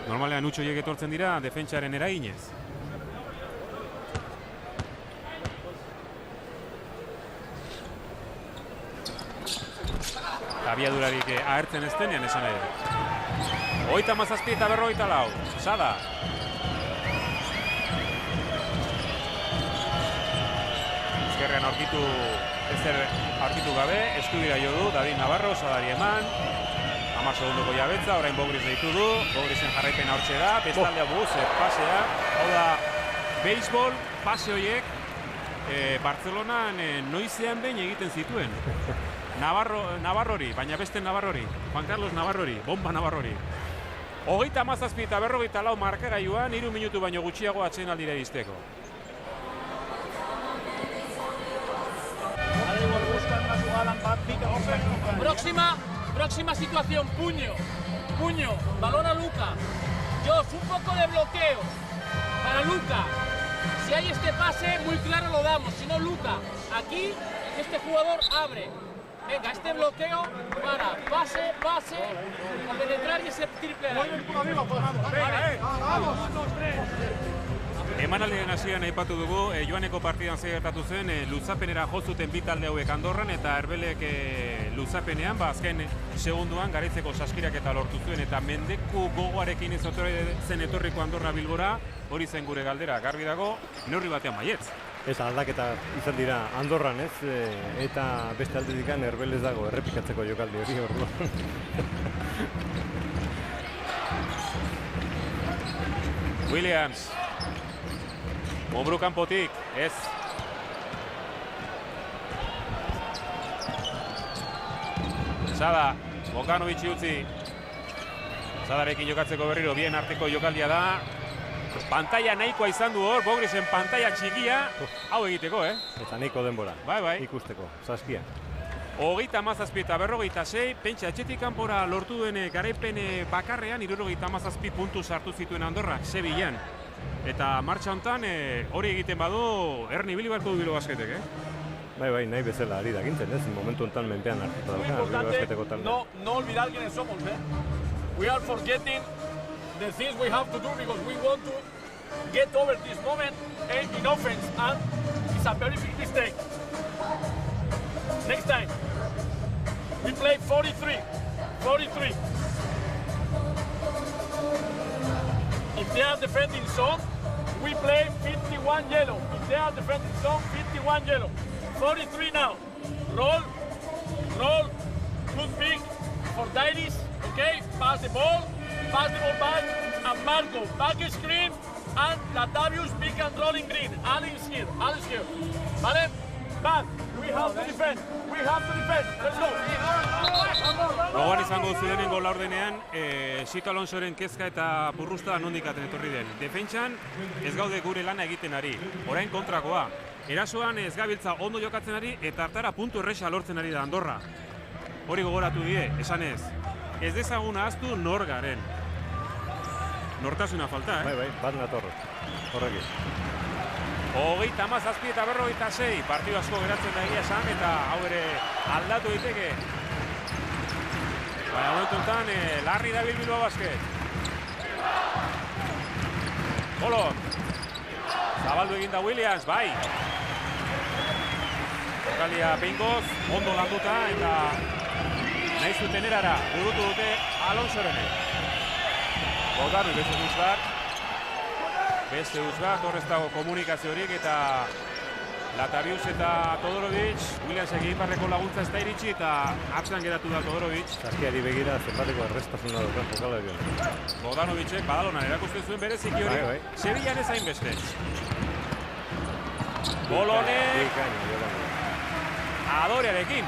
Normalean utxoiek etortzen dira defentsaren eraginez. Abiadurarik ahertzen ez denean esan nahi. 37 eta 44, Sada. Ezkerrean aurkitu gabe, eskubira jo du, David Navarro, Sadari eman. 10 segundoko jabetza, orain Bogris deitu du, Bogrisen jarraipen hortxe da, bestaldea pasea. Hau da, beisbol, pase horiek, Bartzelonan noizean behin egiten zituen. Navarrori, baina beste Navarrori, Juan Carlos Navarrori, bomba Navarrori. 37 eta 44 markagailuan, 3 minutu baino gutxiago atsedenaldira iristeko. Próxima situación, puño, balón a Luka. Jos, un poco de bloqueo para Luka. Si hay este pase, muy claro lo damos. Si no, Luka, aquí este jugador abre. Venga, este bloqueo para pase, a penetrar y ese triple. Vamos, 1, 2, 3. Emanaldiaren hasieran aipatu dugu, joaneko partidan zer gertatu zen, luzapenera jo zuten bi talde hauek Andorran eta Erbelek luzapenean, azken segunduan garaitzeko saskirak eta lortu zuen eta mendeku gogoarekin ez zen etorriko Andorra Bilbora, hori zen gure galdera, garbi dago, neurri batean baietz. Ez aldaketa izan dira Andorran, ez? Eta beste aldetik Erbel ez dago errepikatzeko jokaldi hori orduan. Williams. Munbruk kanpotik, ez. Sada, Bogdanovic utzi. Sadarekin jokatzeko berriro, bien arteko jokaldia da. Pantalla nahikoa izan du hor, Bogrisen pantalla txikia. Hau egiteko, Eta nahiko denbora. Bai. Ikusteko, saskia. 37 eta 46, pentsa etxetik kanpora lortu duen garaipen bakarrean, 37 puntu sartu zituen Andorrak, Sevillan. Eta martxa honetan hori egiten badu, Erni ibili beharko du Bilbao Basketek, Bai, nahi bezala ari da gintzen, momentu honetan menpean hartuta dauka, Bilbao Basketeko talde. No olvidar quiénes somos, We are forgetting the things we have to do because we want to get over this moment in offense, and it's a very big mistake. Next time, we play 43. If they are defending zone, we play 51 yellow. If they are defending zone, 51 yellow. 43 now. Roll, good big for Dairis, okay? Pass the ball back, and Marco, back screen, and Latavius pick and roll in green. Alice here. Vale? Back, we have to defend, let's go. Gogoan izango duzu lehenengo laurdenean, Sito Alonsoren kezka eta burrusta nondik etorri den. Defentsan ez gaude gure lana egiten ari, orain kontrakoa. Erasoan ez gabiltza ondo jokatzen ari eta hartara puntu erresa lortzen ari da Andorra. Hori gogoratu die, esanez. Ez dezagun ahaztu nor garen. Nortasuna falta, Bai, bat nator. Horrekin. 37 eta 46, partidu asko geratzen da egia esan, eta hau ere aldatu daiteke. Baina momentu enten, larri dabil Bilbao Basket. Kolon. Zabaldu egin da Williams, bai. Jokalia behingoz, ondo landuta, eta nahi zuten erara, burutu dute Alonsorene. Bogdanu beste uzbat, horrez dago komunikaziorik, eta Latavius eta Todorovic, Williams egin barreko laguntza ez da iritsi, eta atzean geratu da Todorovic. Zaskiari begira, zenbateko errestasuna dut, jokalarion. Bogdanovicek badalonan erakusten zuen bereziki hori, Bai. Sevillan ez hainbeste. Bolone, Adorearekin,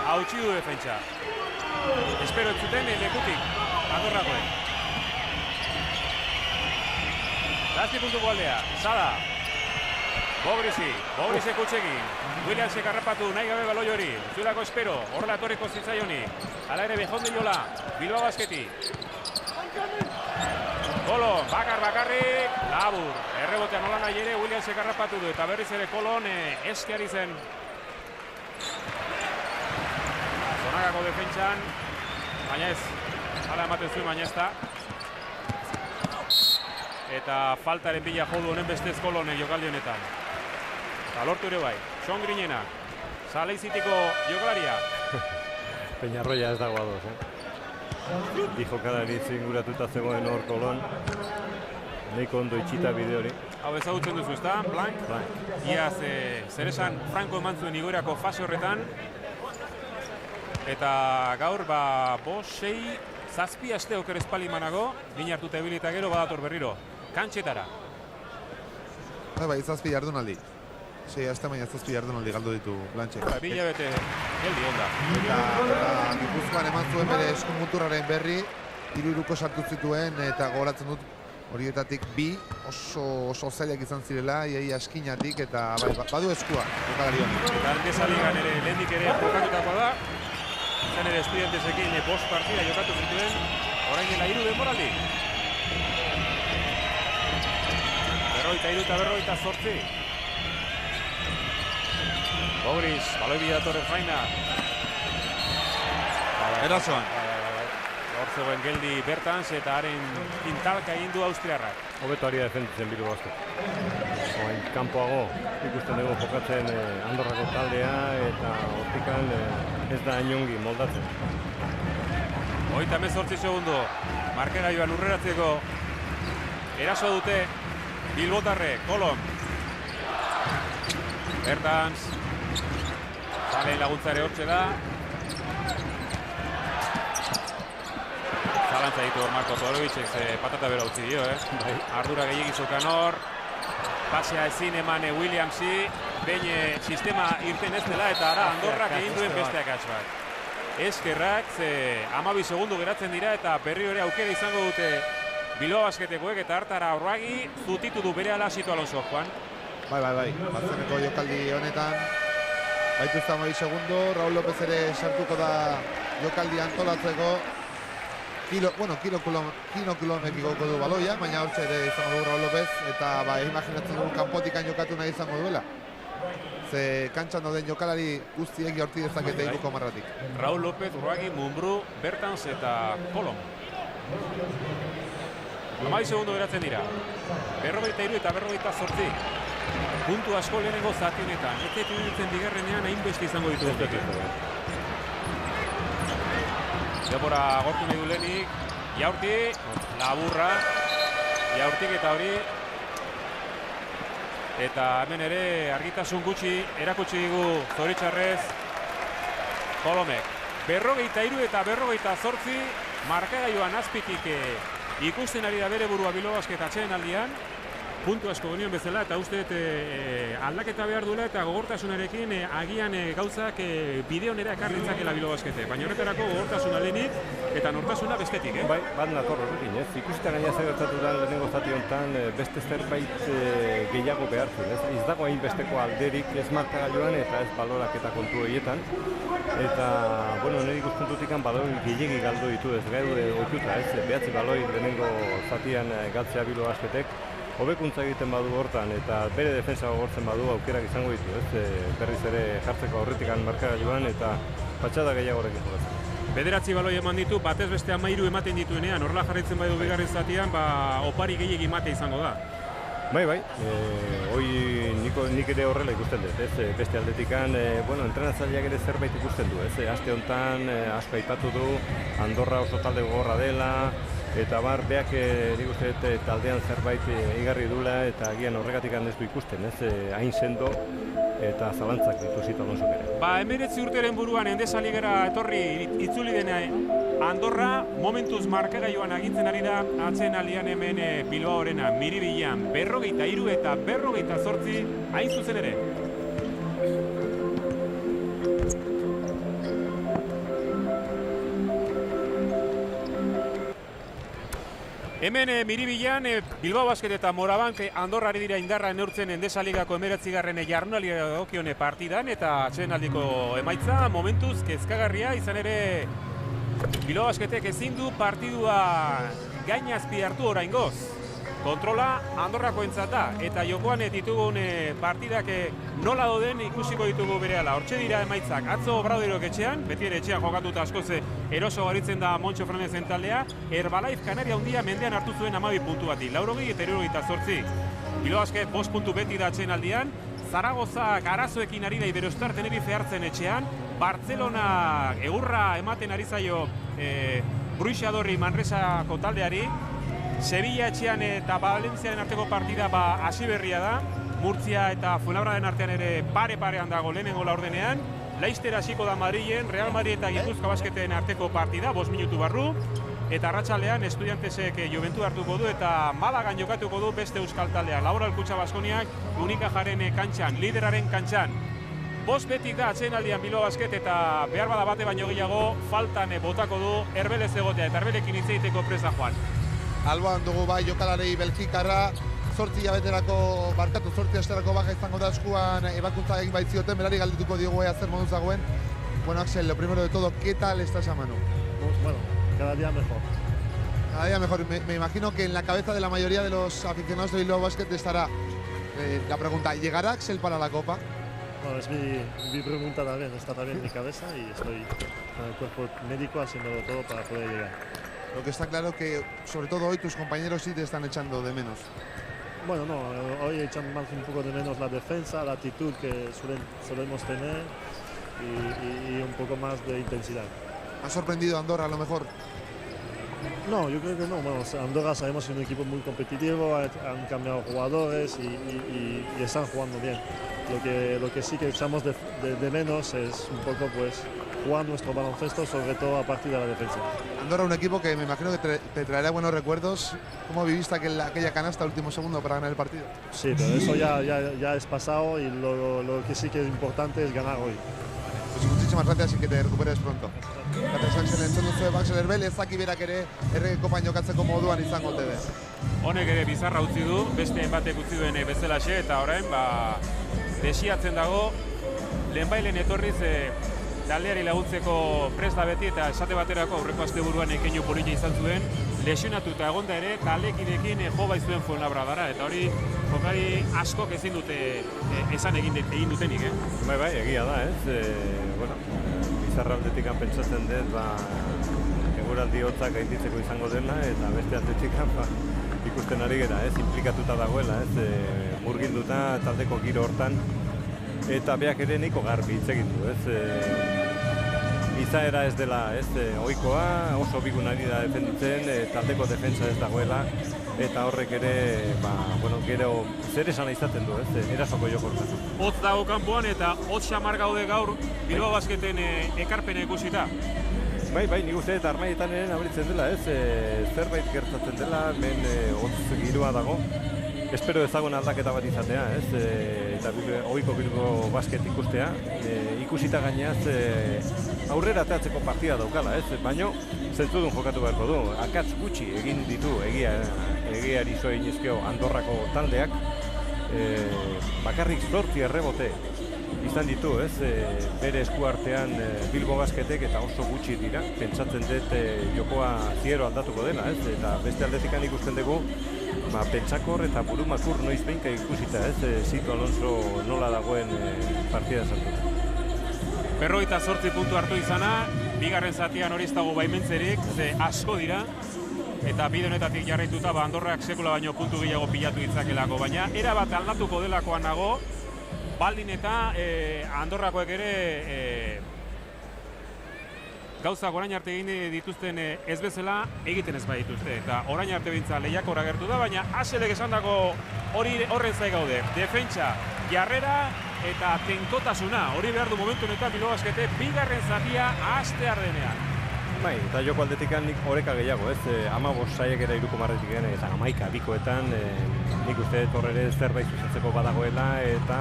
hautsi du defentsa. Espero ez zuten lekutik, Andorrakoek. Zazpi puntuko aldea, Sada. Bobrisek utxekin. Williamsek harrapatu nahi gabe baloi hori. Zuelako espero, horrela etorriko zitzaioni. Hala ere Bejonde Jola, Bilbao Basketi. Kolon, bakarrik, labur. Errebotean nola nahi ere, Williamsek harrapatu du. Eta berriz ere Kolon eskiari zen. Zonagako defentsan, baina ez. Hala ematen zuen, baina ez da. Eta faltaren bila jodu honen bestez Kolonek jokaldi honetan. Eta lortu ere bai, Sean Grinena, Zaleizitiko jokalaria. Peñarroia ez dago adoz, Bi jokalari zinguratuta zegoen hor Kolon. Neiko ondo itxita bide hori. Hau ezagutzen duzu, ezta? Blanc. Iaz, zer esan Franco eman zuen igoerako fase horretan. Eta gaur, 6-7 aste oker espali manago, gine hartuta ebilita gero badator berriro. Kantxetara. Bai, 7 jardunaldi. 6 aste baina 7 jardunaldi galdu ditu Blanche. Bila bete geldi onda. Eta Gipuzkoan eman zuen bere eskumuturraren berri, 3 sartu zituen eta gogoratzen dut horietatik 2 oso zailak izan zirela, iai askinatik eta badu eskua jokalari honi. Eta Endesa Ligan ere lehendik ere jokatutakoa da. Zen ere Estudiantesekin 5 partida jokatu zituen, orain dela 3 denboraldi. 43 eta 48. Bobris, baloi bidatorren faina. Erasoan. Hor zegoen geldi Bertans eta haren pintalka egin du austriarrak. Hobeto ari defenditzen Bilbao Basket. Oain kanpoago ikusten dugu jokatzen Andorrako taldea eta hortikan ez da inongi moldatzen. 38 segundo, markagailuan urreratzeko eraso dute Bilbotarrek, Kolon. Bertans, Zaleen laguntza ere hortxe da. Zalantza ditu hor Marko Todorovicek, patata bera utzi dio, Ardura gehiagizokan hor. Pasea ezin eman Williamsi, behin sistema irten ez dela eta ara Andorrak egin duen beste akats bat. Eskerrak, 12 segundu geratzen dira eta berri hori aukera izango dute Bilbao Basketekoek eta hartara Aurragi zutitu du berehala Sito Alonso, Juan. Bai. Bazeneko jokaldi honetan. Baitu 12 segundo, Raúl López ere sartuko da jokaldi antolatzeko. Kilometik goko du baloia, baina hortxe ere izango du Raúl López eta imaginatzen dugu kanpotikan jokatu nahi izango duela. Ze kantxan dauden jokalari guztiek jaurti dezakete iruko marratik. Raúl López, Urragi, Mumbrú, Bertans eta Kolon. Amabi segundo geratzen dira. 43 eta 48. Puntu asko lehenengo zati honetan. Ez zaitu iruditzen bigarrenean hainbeste izango ditu. Denbora agortu nahi du lehenik. Jaurti, laburra. Jaurtik eta hori. Eta hemen ere argitasun gutxi erakutsi digu zoritxarrez Kolomek. 43 eta 48 markagailuan azpitik ikusten ari da bere burua Bilbao Basket atxeden aldian. Puntu asko genion bezala eta uste aldaketa behar duela eta gogortasunarekin agian gauzak bideo nera ekarritzakela Bilbao Baskete. Baina horretarako gogortasuna lehenik eta nortasuna bestetik. Bai, bat nator horrekin, ez? Ikusita gaina zer gertatu da lehenengo zati honetan beste zerbait gehiago behar zuen, ez? Ez dago hainbesteko alderik ez markagailuan eta ez balorak eta kontu horietan. Eta, bueno, nire ikuspuntutik baloi gehiegi galdu ditu ez gaude ohituta, ez? 9 baloi lehenengo zatian galtzea Bilbao Basketek. Hobekuntza egiten badu hortan eta bere defensa gogortzen badu aukerak izango ditu, ez? Berriz ere jartzeko aurretikan markagailuan eta patxada gehiagorekin jokatzen. 9 baloi eman ditu, batez beste 13 ematen dituenean, horrela jarraitzen badu bigarren zatian, opari gehiegi emate izango da. Bai, nik ere horrela ikusten dut, ez? Beste aldetikan, entrenatzaileak ere zerbait ikusten du, ez? Aste honetan asko aipatu du, Andorra oso talde gogorra dela, eta beak nik uste taldean zerbait igarri dula eta agian horregatik ez du ikusten, ez? Hain sendo eta zalantzak dituzit Alonsok ere. 19 urteren buruan Endesa Ligara etorri itzuli dena Andorra momentuz markagailuan agintzen ari da atzen aldian hemen Bilbaorena Miribilan 43 eta 48 hain zuzen ere. Hemen Miribilan Bilbao Basket eta Morabank Andorra ari dira indarra neurtzen Endesa Ligako 19. jardunaldia dagokion partidan eta atsedenaldiko emaitza momentuz kezkagarria izan ere Bilbao Basketek ezin du partidua gainazpi hartu oraingoz. Kontrola Andorrakoentzat da eta jokoan ditugun partidak nola doden ikusiko ditugu berehala. Hortxe dira emaitzak. Atzo Obradoirok etxean, beti ere etxean jokatuta askoz eroso garitzen da Montxo Fernández taldea. Herbalife Kanaria handia mendean hartu zuen 12 puntu bati. 80 eta 78. Bilbao Basket 5 puntu beti da atsedenaldian. Zaragozak arazoekin ari da Iberostar Tenerife hartzen etxean. Bartzelona egurra ematen ari zaio Bruixadorri Manresako taldeari. Sevilla etxean eta Valentziaren arteko partida hasi berria da. Murtzia eta Fuenlabraden artean ere pare-parean dago lehenengo laurdenean. Laster hasiko da Madrilen, Real Madrid eta Gipuzkoa Basketen arteko partida, 5 minutu barru. Eta arratsaldean Estudiantesek Juventud hartuko du eta Malagan jokatuko du beste euskal taldea. Laboral Kutxa Baskoniak Unikajaren kantxan, lideraren kantxan. 5 betik da atsedenaldian Bilbao Basket eta behar bada bate baino gehiago faltan botako du Herbelez egotea eta Herbelekin hitz egiteko presa joan. Alboan dugu bai jokalarei Belgikarra, 8 hilabeterako barkatu 8 asterako baja izango da eskuan ebakuntza egin baitzioten, berari galdetuko diogu ea zer moduz dagoen. Bueno, Axel, lo primero de todo, ¿qué tal estás a mano? Bueno, cada día mejor. Cada día mejor. Me imagino que en la cabeza de la mayoría de los aficionados de Bilbao Basket estará la pregunta, ¿llegará Axel para la Copa? Bueno, es mi pregunta también, está también en mi cabeza y estoy con el cuerpo médico haciéndolo todo para poder llegar. Lo que está claro que, sobre todo hoy, tus compañeros sí te están echando de menos. Bueno, no, hoy echan más un poco de menos la defensa, la actitud que solemos tener y un poco más de intensidad. ¿Ha sorprendido Andorra a lo mejor? No, yo creo que no. Bueno, Andorra sabemos que es un equipo muy competitivo, han cambiado jugadores y están jugando bien. Lo que sí que echamos de menos es un poco pues jugar nuestro baloncesto, sobre todo a partir de la defensa. Andorra, un equipo que me imagino que te traerá buenos recuerdos. ¿Cómo viviste aquella canasta al último segundo para ganar el partido? Sí, pero eso ya es pasado y lo que sí que es importante es ganar hoy. Pues muchísimas gracias y que te recuperes pronto. Gracias, Axel. Entzun duzu Axel Herbel, ez daki berak ere errekopan jokatzeko moduan izango ote den. Honek ere bizarra utzi du, beste batek utzi duen bezalaxe eta orain desiatzen dago lehenbailen etorriz taldeari laguntzeko prest da beti eta esate baterako aurreko asteburuan keinu polita izan zuen lesionatuta egonda ere taldekidekin jo baizuen Fuenlabradara eta hori jokari askok ezin dute esan egin dutenik, Bai, egia da, ez? Bueno, bizarra aldetik pentsatzen dut, eguraldi hotzak gainditzeko izango dela eta beste aldetik ikusten ari gera, ez, implikatuta dagoela, ez, murgilduta taldeko giro hortan, eta beak ere nahiko garbi hitz egin du, ez, izaera ez dela, ez, ohikoa, oso bigun ari da defenditzen, taldeko defentsa ez dagoela, eta horrek ere, bueno, gero zer esan izaten du, ez, erasoko jokortasun. Hotz dago kanpoan eta hotz xamar gaude gaur Bilbao Basketen ekarpena ikusita. Bai, nik uste eta armaietan ere nabaritzen dela, ez, zerbait gertatzen dela, hemen hotz giroa dago. Espero ezagun aldaketa bat izatea, ez, eta ohiko Bilbao Basket ikustea. Ikusita gainaz aurrera ateatzeko partida daukala, ez, baino zentzudun jokatu beharko du. Akats gutxi egin ditu egiari zoin izkio Andorrako taldeak, bakarrik 8 errebote izan ditu, ez, bere eskuartean Bilbao Basketek eta oso gutxi dira. Pentsatzen dut jokoa ziero aldatuko dela, ez, eta beste aldetikan ikusten dugu pentsakor eta burumakur noiz behinka ikusita, ez, Sito Alonso nola dagoen partida sartuta. 58 puntu hartu izana, bigarren zatian hori ez dago baimentzerik, ze asko dira, eta bide honetatik jarraituta Andorrak sekula baino puntu gehiago pilatu ditzakelako, baina erabat aldatuko delakoan nago, baldin eta Andorrakoek ere gauzak orain arte egin dituzten ez bezala egiten ez badituzte, eta orain arte bintza lehiakor agertu da, baina Aselek esandako horren zai gaude, defentsa, jarrera eta tenkotasuna, hori behar du momentu honetan Bilbao Basketek bigarren zatia hastear denean. Bai, eta joko aldetikan nik oreka gehiago, ez, 15 saiakera 3 eta 11 bikoetan, nik uste horre zerbait zuzentzeko badagoela, eta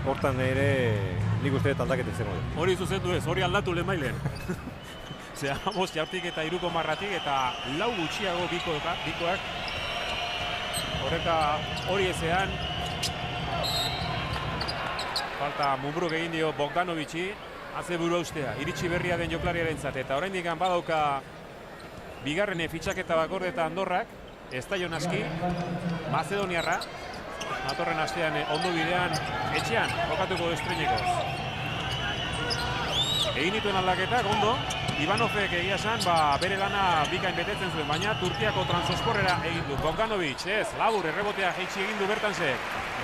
hortan ere nik uste aldaketa izango du. Hori zuzendu ez, hori aldatu lemailen. Ze 15 jartik eta 3 eta 4 gutxiago bikoak. Horreka hori ezean, falta Mumbruk egin dio Bogdanovic'i, haze burua ustea, iritsi berria den joklariarentzat, eta oraindik badauka bigarren fitxaketa bakorde eta Andorrak, ez da Jonaski, Mazedoniarra, datorren astean ondo bidean etxean jokatuko estrenekoz. Egin dituen aldaketak ondo, Ivanovek egia esan bere lana bikain betetzen zuen, baina Turkiako transosporrera egin du. Bogdanovic, ez, labur errebotea jaitsi egin du bertanse.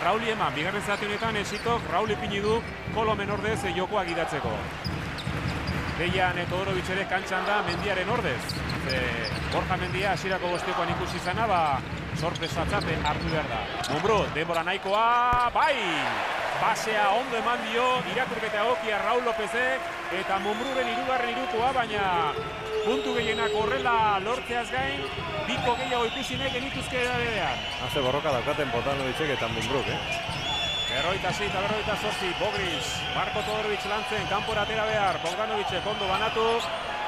Rauli eman, bigarren zati honetan Esitok, Rauli ipini du Kolomen ordez jokoa gidatzeko. Deian Todorovic ere kantxan da Mendiaren ordez. Borja Mendia hasierako bostekoan ikusi izana, sorpresatzate hartu behar da. Mumbru, denbora nahikoa, bai! Basea ondo eman dio, irakurketa egokia Raul Lopezek, eta Mumbruren 3. irukoa, baina puntu gehienak horrela lortzeaz gain, biko gehiago ikusi nahi genituzke edadean. Haze borroka daukaten Botanovicek eta Mumbruk, 46 eta 48, Bogris, Marko Todorovic lantzen, kanpora atera behar, Bogdanovicek ondo banatu,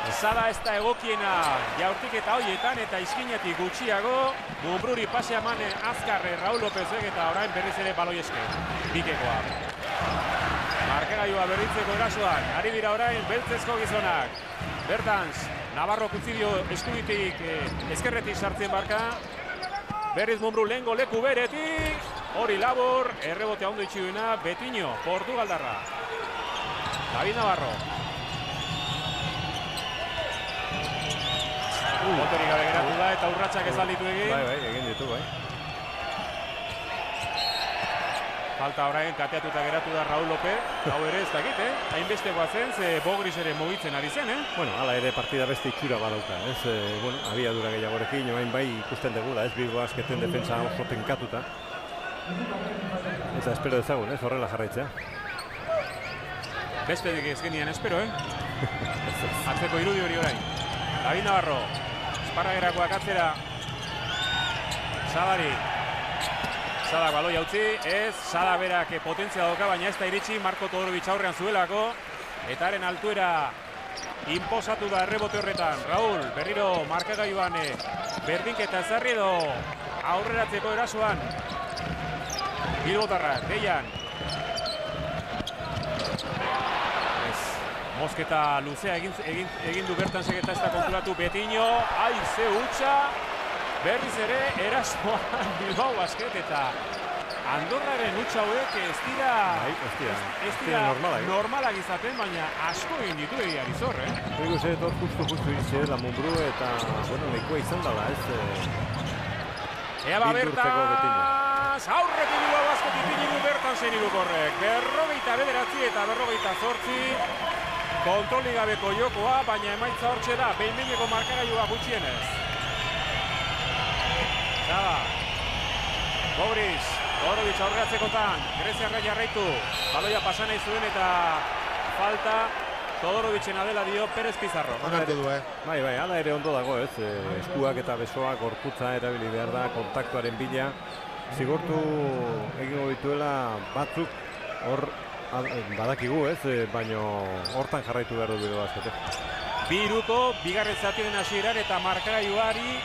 Zada ez da egokiena jaurtik eta hoietan eta izkinetik gutxiago, Mumbruri pase amane azkarre Raul Lopezek eta orain berriz ere baloi eske, bikekoa. Markagailua berritzeko erasoan, ari dira orain beltzezko gizonak. Bertans, Navarro kutzidio eskubitik ezkerretik sartzen barka. Berriz Mumbru lehengo leku beretik, hori labur, errebotea ondo itxiduena, Betiño, Portugaldarra. David Navarro. Motorik gabe geratu da eta urratsak ez alditu egin. Bai, egin ditu, bai. Falta orain kateatuta geratu da Raul Lopez. Hau ere ez dakit, hainbestekoa zen, ze Bogris ere mugitzen ari zen, Bueno, hala ere partida beste itxura badauka, ez? Bueno, abiadura gehiagorekin, bai ikusten degula, ez? Bilbao Basketen defentsa oso tenkatuta. Eta espero dezagun, ez? Horrela jarraitzea. Bestetik ez genian espero, Atzeko irudi hori orain. David Navarro. Esparragerakoak atzera. Zadari. Zadak baloi hautzi, ez, Zada berak potentzia dauka, baina ez da iritsi, Marko Todorovic aurrean zuelako, eta haren altuera inposatu da errebote horretan. Raul, berriro markagailuan berdinketa ezarri edo aurreratzeko erasoan. Bilbotarrak, deian. Mosketa luzea egin du bertan segeta ez da konturatu Betiño, ze hutsa, berriz ere erasoan Bilbao Basket eta Andorraren hutsa hauek ez dira normalak izaten, baina asko egin ditu egiari zor, Nik uste dut justu iritsi la Mumbru eta, bueno, nahikoa izan dela, ez? Ea bertaz, aurretik du Basket ipini du bertan zein irukorrek. 49 eta 48. Kontroli gabeko jokoa, baina emaitza hortxe da, behin-behineko markagailua gutxienez. Zaba, Bogris, Todorovic aurreatzekotan, Greziarra jarraitu, baloia pasa nahi zuen eta falta Todorovicen adela dio Perez Pizarro. Onartu du, Bai, hala ere ondo dago, ez? Eskuak eta besoak gorputza erabili behar da, kontaktuaren bila. Zigortu egingo dituela batzuk hor badakigu, ez? Baino hortan jarraitu behar du Basketek. Biruko, bigarren zatien hasieran eta markagailuari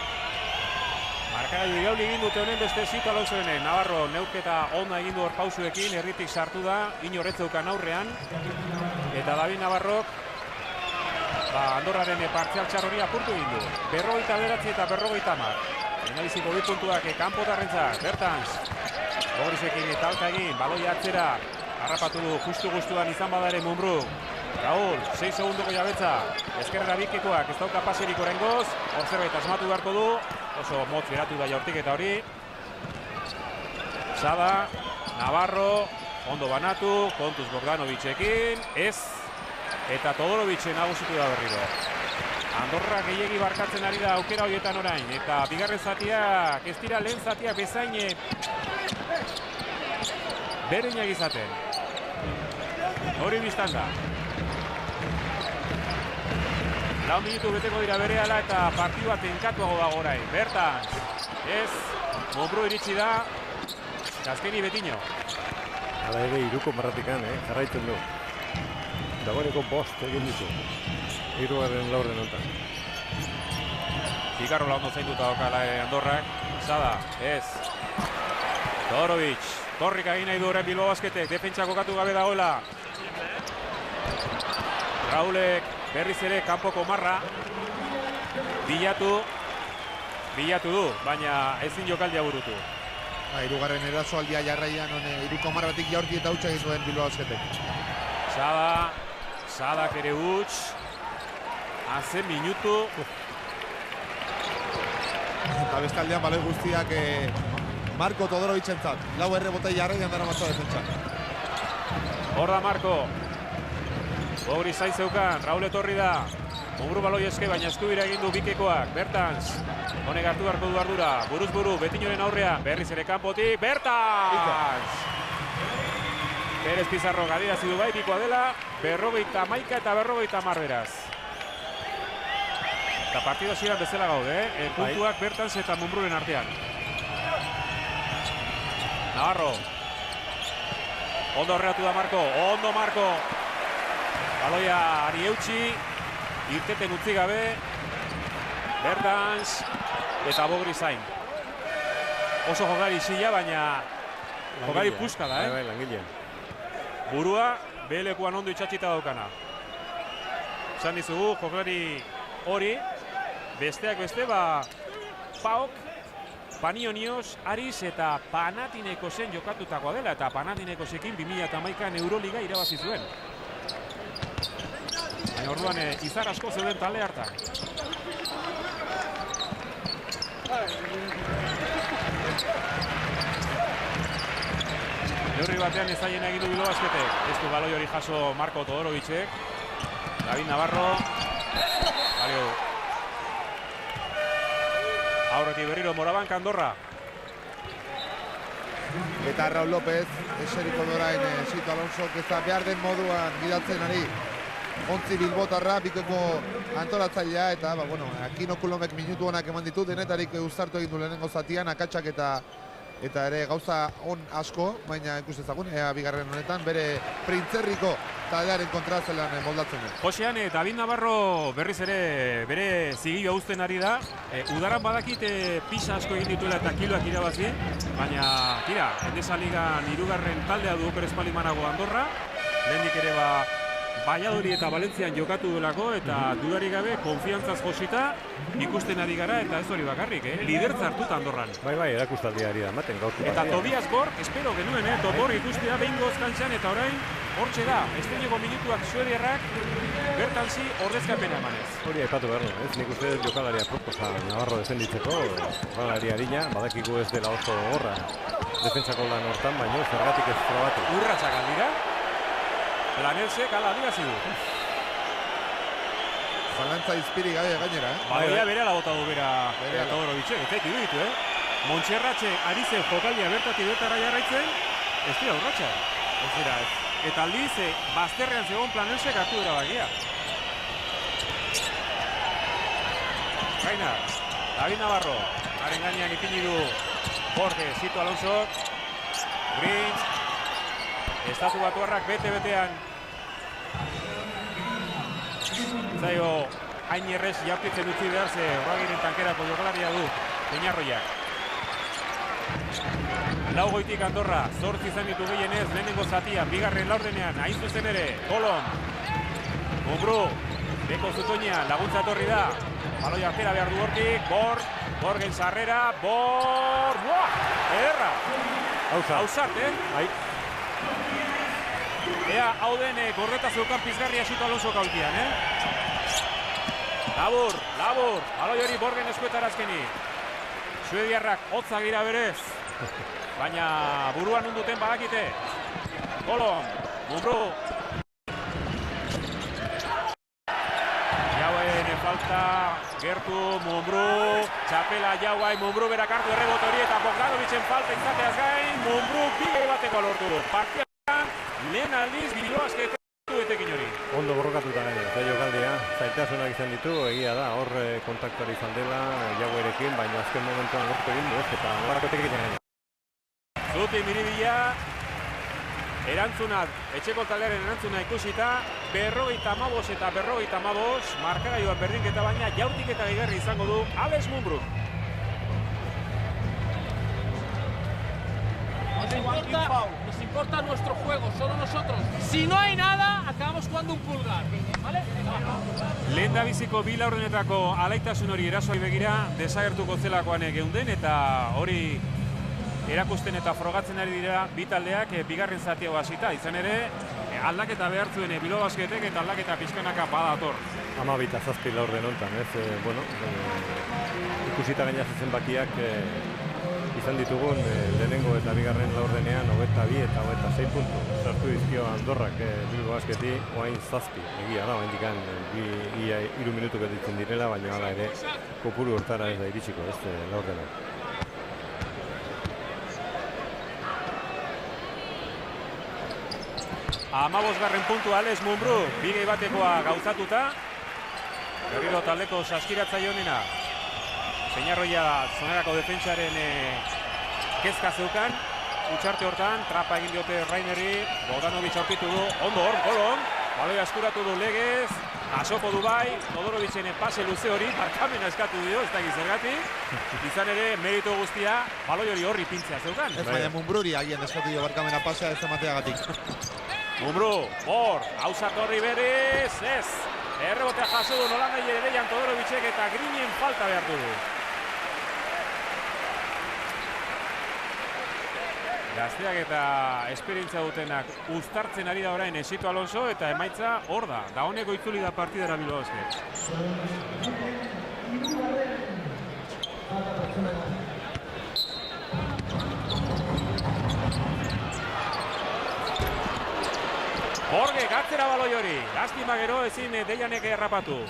irauli egin dute honen beste Zito Alonsoenen. Navarro neuketa ona egin du hor pausuekin, erritik sartu da, inorretzeukan aurrean. Eta David Navarrok Andorraren partzial txar hori apurtu egin du. 49 eta 50. Enabiziko bi puntuak kanpotarrentzat, Bertans. Bogrisekin talka egin, baloia atzera. Harrapatu du justu-gustuan izan badare Mumbrú. Raúl, 6 segundoko jabetza. Ezkerrera bikikoak, ez dauka paserik oraingoz. Hor zerbait asmatu beharko du. Oso motz geratu da jaurtik eta hori. Sada, Navarro, ondo banatu, kontuz Bogdanovicekin, ez. Eta Todorovicen nagusitu da berriro. Andorra gehiegi barkatzen ari da aukera horietan orain. Eta bigarren zatiak, ez dira lehen zatiak bezain bereinak izaten. Hori biztan da. 4 minutu beteko dira berehala eta partidua tenkatuago dago orain. Bertans, ez, Mumbrú iritsi da, Azkeni Betiño. Hala ere iruko marratikan, jarraitzen du. Dagoeneko bost egin ditu. Hirugarren laurden honetan. Picarrola ondo zainduta daukala Andorrak. Sada, ez. Todorovic, korrika egin nahi du orain Bilbao Basketek, defentsa kokatu gabe dagoela. Raulek berriz ere kanpoko marra. Bilatu du, baina ezin jokaldia burutu. Hirugarren erasoaldia jarraian hiruko marratik jaurti eta hutsa egin duen Bilbao Basketek. Sadak ere huts. Haze minutu. Eta bestaldean baloi guztiak Marko Todoroviczentzat. 4 errebotei jarraian dara matza defentsa. Hor da Marko. Bogri zain zeukan, Raúl etorri da. Mumbrú baloi eske, baina eskubira egin du bikekoak. Bertans, honek hartu beharko du ardura. Buruz buru, Betiñoren aurrean. Berriz ere kanpotik, Bertans! Perez Pizarro adierazi du bai, bikoa dela. 51 eta 50 beraz. Eta partida hasieran bezala gaude, puntuak Bertans eta Mumbruren artean. Navarro. Ondo horreatu da Marko, ondo Marko. Baloia ari eutxi, irteten utzi gabe. Bertans eta Bogri zain. Oso jokari isila, baina jokari puska da, Bai, langilea. Burua, behelekuan ondo itxatxita daukana. Esan dizugu, jokari hori, besteak beste, Paok, Panionios, Aris eta Panathinaikosen jokatutakoa dela, eta Panathinaikosekin 2011an Euroliga irabazi zuen. Baina orduan izar asko zeuden talde hartan. Neurri batean ez zaien egin du Bilbao Basketek. Ez du baloi hori jaso Marko Todorovicek. David Navarro. Balio. Aurretik berriro Morabanka Andorra. Eta Raúl López, eseriko dorain Zito Alonso, ez da behar den moduan gidatzen ari. Ontzi Bilbotarra, bikoko antolatzailea, eta, Akino Kulomek minutu honak eman ditu, denetarik uztartu egin du lehenengo zatian, akatsak eta ere gauza on asko, baina ikus ezagun, bigarren honetan, bere printzerriko taldearen kontra zelan moldatzen du. Josean, David Navarro berriz ere bere zigilua uzten ari da. Udaran badakit pisa asko egin dituela eta kiloak irabazi, baina, Endesa Ligan 3. taldea du Oker Espalimanago Andorra, lehendik ere Valladolid eta Valentzian jokatu duelako eta dudari gabe konfiantzaz josita ikusten ari gara eta ez hori bakarrik, lidertza hartuta Andorran. Bai, erakustaldia ari da, ematen gaurko. Eta Tobias Borg, espero genuen, Tobor ikustea behin gozkantxan eta orain hortxe da, esteneko minutuak suediarrak bertantzi ordezkapena emanez. Hori aipatu behar du, nik uste jokalaria proposa Navarro defenditzeko, jokalari harina, badakigu ez dela oso gorra defentsako lan hortan, baina zergatik ez probatu. Urratsak aldira, Planelsek ala adierazi du. Zalantza izpiri gabe gainera, Baina bere ala bota du bera Todorovicek, ez zaitu ditu, Montserratxe ari zen jokaldia bertatik bertara jarraitzen, ez dira urratsa. Ez dira, ez. Eta aldiz, bazterrean zegoen Planelsek hartu erabakia. Gaina, David Navarro, haren gainean ipini du Jorge, Sito Alonso, Green, Estatu Batuarrak bete-betean. Zaio, hain errez jaurtitzen utzi behar ze Horragiren tankerako jokalaria du Peñarroiak. Lau goitik Andorra, 8 izan ditu gehienez, lehenengo zatia, bigarren laurdenean, hain zuzen ere, Kolon, Mumbrú, Beko Zutoña, laguntza etorri da, baloi artera behar du hortik, Borgen sarrera, buah, ederra! Hausart, Bai. Ea, hau den gordeta zeukan pizgarria Sito Alonso kautian, Labur, baloi hori Borgen eskuetara azkeni. Suediarrak hotza gira berez, baina buruan unduten badakite. Kolon, Mumbrú. Jauen falta, gertu, Mumbrú, txapela Jauai, Mumbrú berak hartu errebot hori eta Bogdanovicen falta izateaz gain, Mumbrú bide bateko lortu du. Partian, lehen aldiz, Bilbaosketa etekin hori. Ondo borrokatuta gainera, eta jokaldia, zailtasunak izan ditu, egia da, hor kontaktuari izan dela, Jauerekin, baina azken momentuan lortu egin du, eta Navarrako tekekin gainera. Zuti Miribilla, erantzunat, etxeko taldearen erantzuna ikusita, 55 eta 55, markagailuan berdinketa baina jautik eta gehigarri izango du Alex Mumbrú. Nos importa nuestro juego, solo nosotros. Si no hay nada, acabamos jugando un pulgar, ¿vale? Lehendabiziko bi laurdenetako alaitasun hori erasoai begira desagertuko zelakoan geunden eta hori erakusten eta frogatzen ari dira bi taldeak bigarren zatia hasita. Izan ere, aldaketa behar zuen Bilbao Basketek eta aldaketa pixkanaka badator. 17 laurden hontan, ikusita gaina zenbakiak izan ditugun lehenengo eta bigarren laurdenean 22 eta 26 puntu sartu dizkio Andorrak Bilbao Basketi, oain 7, egia da, oaindikan 3 minutu gelditzen direla, baina hala ere kopuru hortara ez da iritsiko laurdenak. Amabosgarren puntu Alex Mumbrú, bigei batekoa gauzatuta. Berriro taldeko saskiratzaile honena. Peñarroia zonerako defentsaren kezka zeukan. Utxarte hortan, trapa egin diote Raineri, Bogdanovic aurkitu du, ondo hor, Kolon. Baloi askuratu du Legez, asoko du bai, Todorovicen pase luze hori, barkamena eskatu dio, ez dakit zergatik. Izan ere, merito guztia, baloi hori horri pintzea zeukan. Ez baina Mumbruri agian eskatu dio barkamena pasea ez emateagatik. Mumbrú, hausat horri berez, ez. Errebotea jaso du nola nahi ere deian Todorovicek eta Grinen falta behartu du. Gazteak eta esperientzia dutenak uztartzen ari da orain Sito Alonso eta emaitza hor da. Dagoeneko itzuli da partidara Bilbao Basket. Borge, gatzera baloi hori. Lastima gero ezin Deianek errapatu.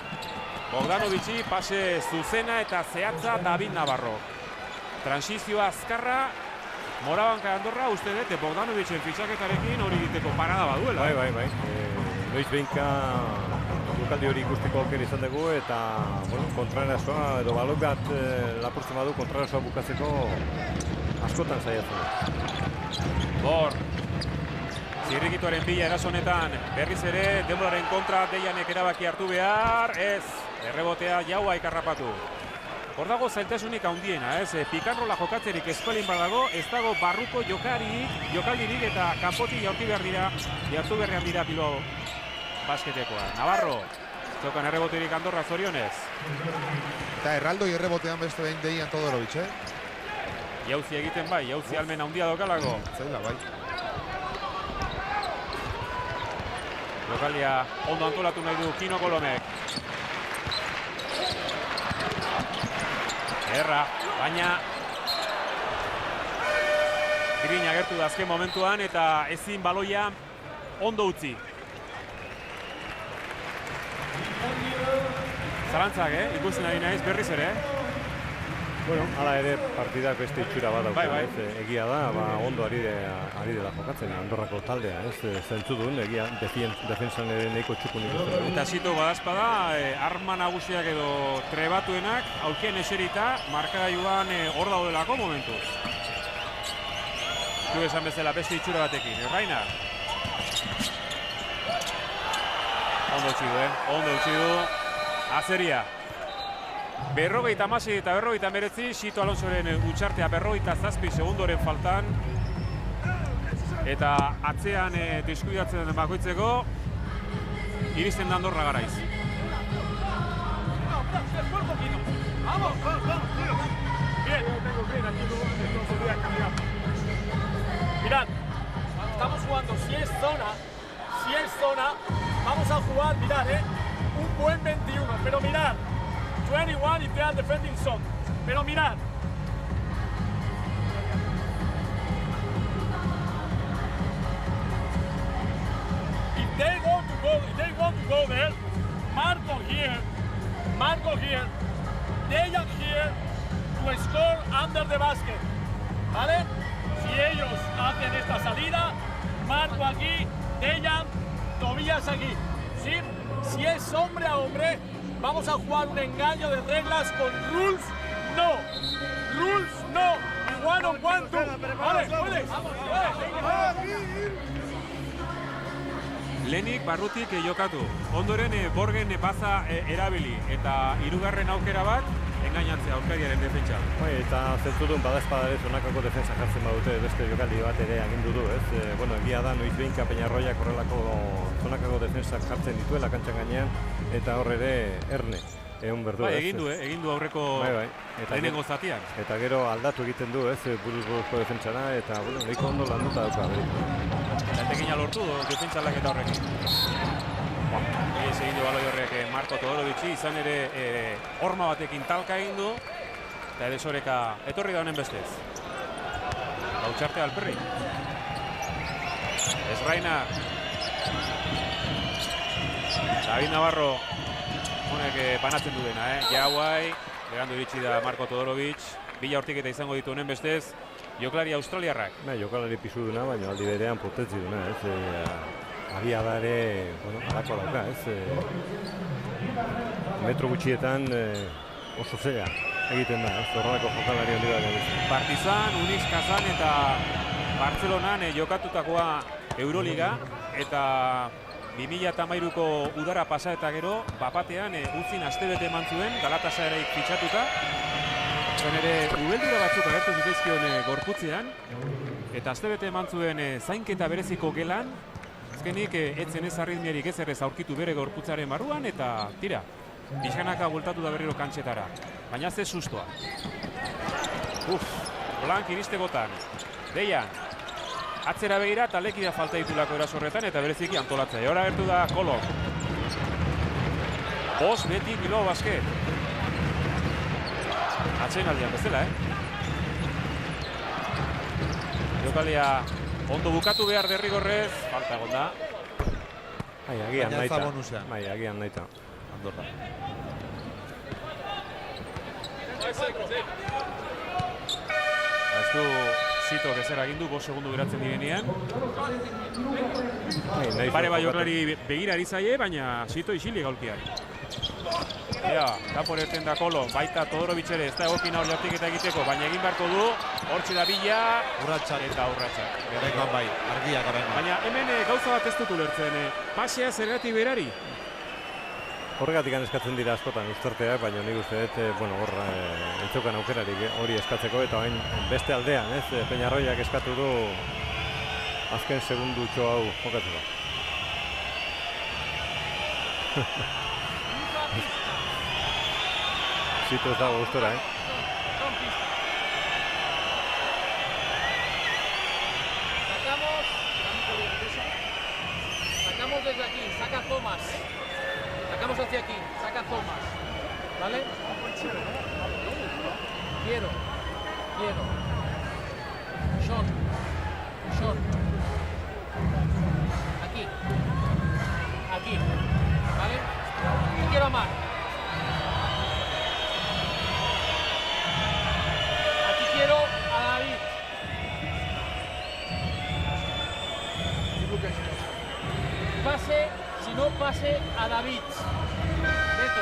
Bogdanovici pase zuzena eta zehatza David Navarro. Transizioa azkarra. Morabanka Andorra, uste dut, Bogdanovicen fitxaketarekin hori egiteko parada baduela. Bai. Noiz behinka jokaldi hori ikusteko aukera izan dugu eta kontraerasoa edo baloi bat lapurtzen badu kontraerasoa bukatzeko askotan saiatzen. Bor, zirrikituaren bila eraso honetan berriz ere denboraren kontra Deianek erabaki hartu behar, ez, errebotea Jaua ikarrapatu. Hor dago zailtasunik handiena, pikanrola jokatzerik eskualin badago, ez dago barruko jokaldirik eta kanpotik jartu berrian dira Bilbao Basketekoa. Navarro, zeukan erreboterik Andorra zorionez. Eta erraldoi errebotean beste behin Deian Todorovic, Jauzi egiten bai, jauzi almen handia dokalako. Zaila bai. Jokalia ondo antolatu nahi du Kino Kolomek. Erra, baina Green agertu da azken momentuan eta ezin baloia ondo utzi. Zalantzak, ikusten ari naiz berriz ere. Bueno, hala ere partidak beste itxura bat dauka, egia da, ondo ari dela jokatzen Andorrako taldea, zentzudun, egia defensan ere nahiko txukun ikusten. Eta Sito badazpada, arma nagusiak edo trebatuenak, aurkien eserita, markagailuan hor daudelako momentuz. Du esan bezala beste itxura batekin, Erraina. Ondo utzi du, Azeria. 56 eta 59, Sito Alonsoren utxartea 57 segundoren faltan. Eta atzean deskuidatzen bakoitzeko, iristen da Andorra garaiz. Mirad, estamos jugando, si es zona, vamos a jugar, mirad, un buen 21, pero mirad, 21 if they are defending zone, pero mirad. If they want to go there, Marco here, Dejan here to score under the basket, ¿vale? Si ellos hacen esta salida, Marco aquí, Dejan, Tobías aquí, ¿sí? Si es hombre a hombre, vamos a jugar un engaño de reglas con rules no. Y one on one, two. Vale, puedes. Lenik barrutik jokatu. Ondoren Borgen baza erabili eta hirugarren aukera bat engainatzea aurkariaren defentsa. Eta zentzudun badazpada ere zonakako defensa jartzen badute beste jokaldi bat ere agindu du, Bueno, egia da noiz behinka Peñarroiak horrelako zonakako defensak jartzen dituela kantxan gainean eta hor ere erne. Egon berdu, egin du aurreko lehenengo zatian. Eta gero aldatu egiten du, buruz-buruzko defentsara, eta nahiko ondo landuta dauka. Etekina lortu defentsa aldaketa horrekin. Egin du baloi horrek Marko Todorovitxi, izan ere horma batekin talka egin du, eta desoreka etorri da honen bestez. Gautxarte Alperri. Ezraina. David Navarro. Honek banatzen du dena, Jauai, berandu iritsi da Marko Todorovitx, bila hortiketa izango ditu honen bestez, jokalari australiarrak. Jokalari pisu duna, baina aldi berean potentzi duna, abia da ere, alako dauka, metro gutxietan oso zega egiten da, horrelako jokalari handi da. Partizan, Unix, Kazan eta Bartzelonan jokatutakoa Euroliga, eta 2013ko udara pasa eta gero, bapatean utzin astebete eman zuen, Galatasararik fitxatuta. Zuen ere, ubeldura batzuk agertu zitezkion gorputzean, eta astebete eman zuen zainketa bereziko gelan, azkenik etzen ez arritmiarik ez errez aurkitu bere gorputzaren barruan, eta tira, pixkanaka bultatu da berriro kantxetara. Baina ze sustoa. Blank iristegotan, Dejan. Atzera begira, talekidea falta ditulako erasorretan eta bereziki antolatzea. Hora gertu da Kolok. Bos beti Bilbao Basket. Atxen aldean bezala, Jokalia ondo bukatu behar derrigorrez, falta egon da. Agian naita. Andorra. Ez du Sito gezera egindu, 5 segundu geratzen direnean. Pare bai jokalari begira ari zaie, baina Sito isili gaulkiak. Kanpora irten da Kolo, baita Todorovitx ere, ez da egokina hor jartiketa egiteko, baina egin beharko du, hortxe da bila, eta urratxak. argiak orain. Baina hemen gauza bat ez dut ulertzen, pasea zergatik berari. Horregatik eskatzen dira askotan uztarteak, baina nik uste dut, entzeukan aukerarik hori eskatzeko, eta hain beste aldean, Peñarroiak eskatu du azken segundutxo hau jokatzeko. Sito ez dago gustora, Sacamos desde aquí, saca Thomas. Sacamos hacia aquí, saca Thomas. ¿Vale? Quiero. Sean. Aquí. ¿Vale? Y quiero a Marc. Aquí quiero a David. Pase, si no pase a David. Beto,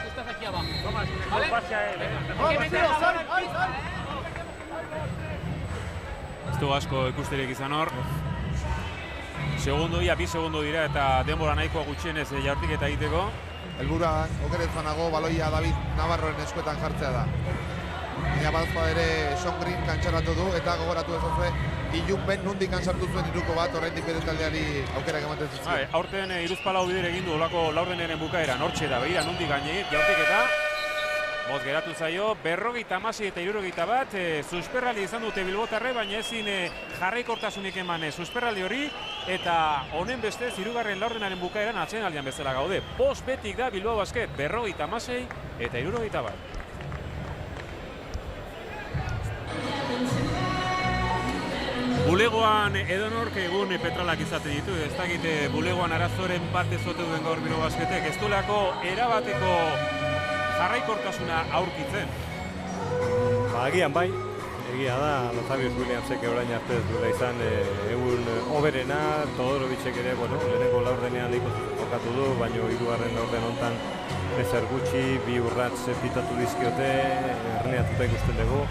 estás aquí abajo. ¿Vale? Pase a él. Hay que meter la bola aquí. Ez du asko ikusterik izan hor. Bi segundo dira eta denbora nahikoa gutxienez jaurtiketa egiteko. Helburua okerezan nago baloia David Navarroren eskuetan jartzea da. Baina badazpa ere Sean Green kantxaratu du eta gogoratu ezazue Ilun Ben nundik sartu zuen iruko bat oraindik bere taldeari aukerak ematen zizien. Aurten hiruzpalau bider egin du olako laurdenaren bukaeran hortxe da, begira nundik gainei jaurtiketa. Boz geratu zaio, 56 eta 61, susperraldi izan dute bilbotarre, baina ezin jarraikortasunik eman susperraldi hori, eta honen bestez, hirugarren laurdenaren bukaeran atsedenaldian bezala gaude. 5 betik da Bilbao Basket, 56 eta 61. Bulegoan edonork egun petralak izaten ditu, ez dakit bulegoan arazoren parte zote duen gaur Bilbao Basketek, ez duelako erabateko jarraikortasuna aurkitzen. Agian bai, egia da, Lozabius Williamsek orain arte ez duela izan egun oberena, Todorovicek ere, lehenengo laurdenean jokatu du, baina hirugarren laurden hontan ezer gutxi, 2 urrats pitatu dizkiote, erneatuta ikusten dugu.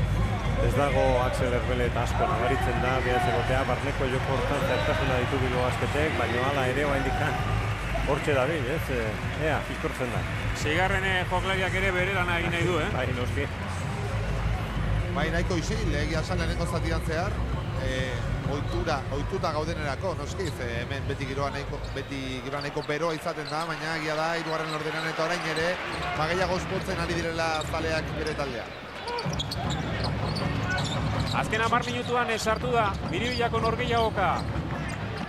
Ez dago Axel Herbele eta asko nabaritzen da, behatzekotea, barneko joko hortan zertasuna ditu Bilbao Basketek, baina hala ere oraindik hortxe dabil, ea, fiskortzen da. Seigarren joklariak ere bere lana egin nahi du, Bai, noski. Bai, nahiko isil, egia esan lehenengo zatian zehar, ohituta gaudenerako, noski, hemen beti giroa nahiko beroa izaten da, baina egia da, hirugarren laurdenean eta orain ere, gehiago ospotzen ari direla zaleak bere taldea. Azken 10 minutuan sartu da, Biribilako norgehiagoka.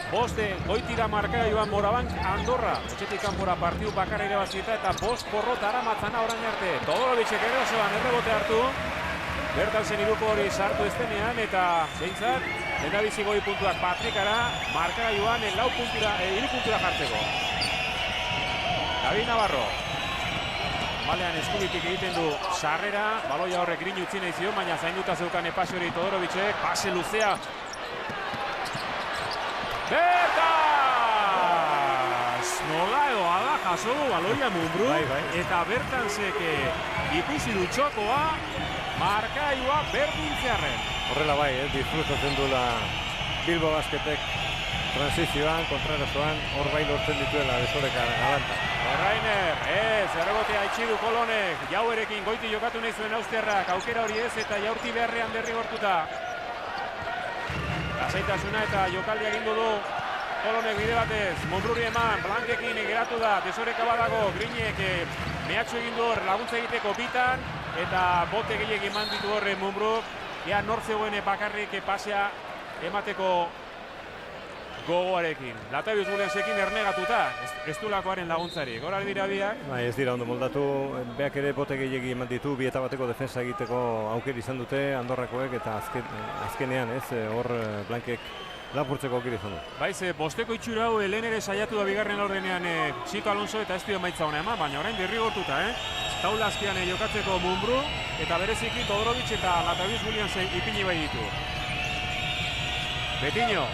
Boste, goitira markera joan Morabank Andorra. Etxetik kanpora partiu bakarra irabazita eta 5 porrot aramatzana orain arte. Todorovicek ere osoan errebote hartu. Bertan zen iruko hori sartu eztenean eta behintzat, lehendabizi goi puntuak Patrikara, markera joan 3 puntura jartzeko. David Navarro. Malean eskubitik egiten du sarrera, baloia horrek Green utzi nahi zion, baina zainduta zeukan pase hori Todorovicek, pase luzea. Bertaz! Nola edo ala jaso du baloia Mumbrú, eta bertan zeke ikusi du txokoa, markaioa berdintzearren. Horrela bai, disfrutatzen duela Bilbao Basketek transizioan, kontrarazoan, hor bai lortzen dituela desoreka galanta. Rainer, errebotea itxi du Kolonek, Jauerekin goiti jokatu nahi zuen austerrak, aukera hori ez eta jaurti beharrean derrigortuta. Lasaitasuna eta jokaldi egingo du Kolonek bide batez, Mumbruri eman, Blankekin geratu da, desoreka badago, Grinek mehatxo egin du hor laguntza egiteko bitan, eta bote gehiagin eman ditu horre Mumbruk, ea nor zegoen bakarrik pasea emateko gogoarekin. Latavius Williamsekin ernegatuta, ez du lakoaren laguntzari. Gora dira biak. Ez dira ondo moldatu, beak ere bote gehiagi eman ditu, bi eta bateko defensa egiteko aukera izan dute Andorrakoek eta azkenean hor Blankek lapurtzeko aukera izan du. Baiz, bosteko itxura hau lehen ere saiatu da bigarren laurdenean Sito Alonso eta ez du emaitza hona eman, baina orain derrigortuta, taula azpian jokatzeko Mumbrú eta bereziki Todorovic eta Latavius Williamsen ipini bai ditu. Betiño.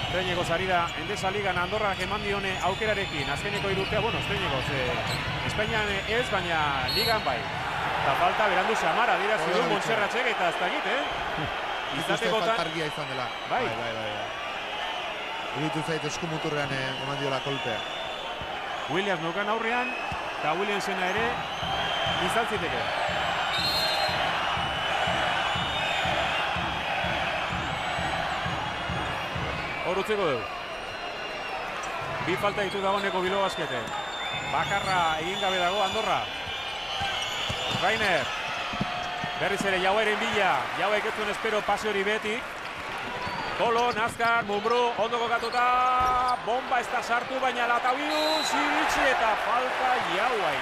Estreñeko zari da, Endesa Ligan Andorrak eman dione aukerarekin, azkeneko irurtea, Estreñeko, Espainian ez, baina Ligan bai. Eta falta berandu Samara, dira zidun Montserratxek eta ez dakit, Izatekotan faltargia izan dela. Bai. Iritu zait eskumuturrean eman diola kolpea. Williams nukan aurrean, eta Williamsena ere izan ziteke. Hor utziko dugu. Bi falta ditu dagoeneko Bilbao Basketek. Bakarra egin gabe dago Andorra. Rainer. Berriz ere Jaueren bila. Jauek ez zuen espero pase hori betik. Kolon, azkar, Mumbrú, ondo kokatuta, bomba ez da sartu, baina Latavius iritsi eta falta Jauai.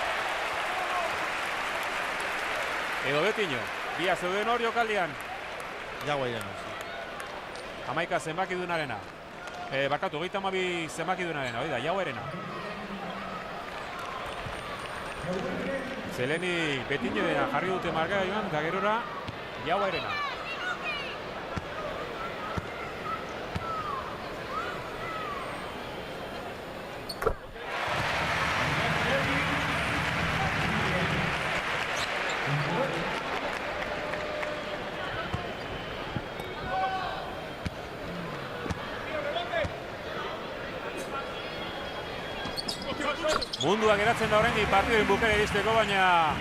Edo Betiño, bia zeuden hor jokaldian. Jauai dena. 11 zenbakidunarena. Barkatu, 32 zenbakidunarena, hori da, Jauerena. Zeleni Betiño dena jarri dute markagailuan, eta gerora Jauerena. Mundua geratzen da oraindik partiduen bukera iristeko, baina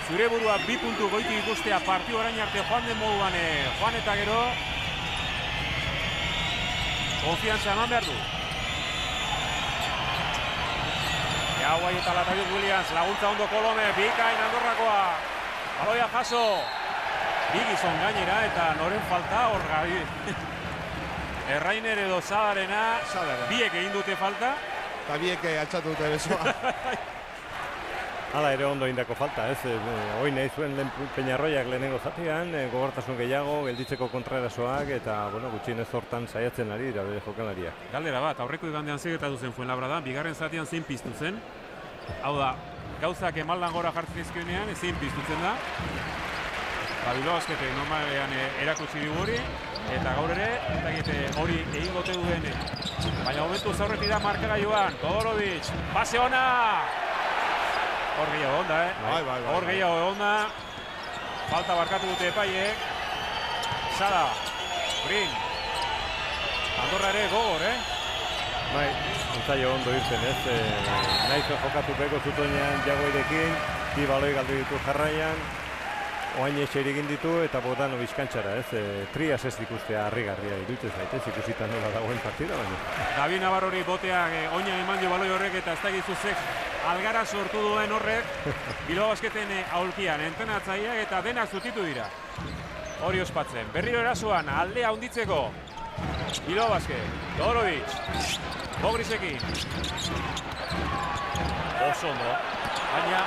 zure burua 2 puntu goitik ikustea partidu orain arte joan den moduan joan eta gero konfiantza eman behar du. Jauai eta Latavius Williams, laguntza ondo Kolome, bikain Andorrakoa. Baloia jaso. Bi gizon gainera eta noren falta hor gai. Errainer edo Zadarena, biek egin dute falta. Eta biek altxatu dute besoa. Hala ere ondo indako falta, ez? Hoi nahi zuen lehen Peñarroiak lehenengo zatian, gogortasun gehiago, gelditzeko kontraerasoak, eta, bueno, gutxienez hortan saiatzen ari dira bere jokalariak. Galdera bat, aurreko igandean zegetatu zen Fuenlabrada, bigarren zatian zein piztu zen. Hau da, gauzak emaldan gora jartzen izkionean, ezin piztutzen da. Bilbao Basketek normalean erakutsi digu hori, eta gaur ere, hori egin gote duen. Baina momentu zaurretik da markagailuan, Todorovic, base ona! Hor gehiago onda, Hor gehiago onda. Falta barkatu dute epaiek. Sada, Brin. Andorra ere gogor, Bai, entzaio ondo irten, ez? Nahizo jokatu beko zutonean Jagoirekin, bi baloi galdu ditu jarraian. Oain etxerik egin ditu eta Bogdano bizkantxara, ez? Trias ez ikustea harrigarria iruditzen zait, ez? Ikusita nola dagoen partida, baina. David Navarrori boteak oina eman dio baloi horrek eta ez da gizuzek algara sortu duen horrek. Bilbao Basketen aulkian entrenatzaileak eta denak zutitu dira. Hori ospatzen. Berriro erasuan aldea hunditzeko. Bilbao Basket, Todorovic, Bogrisekin. Oso ondo, baina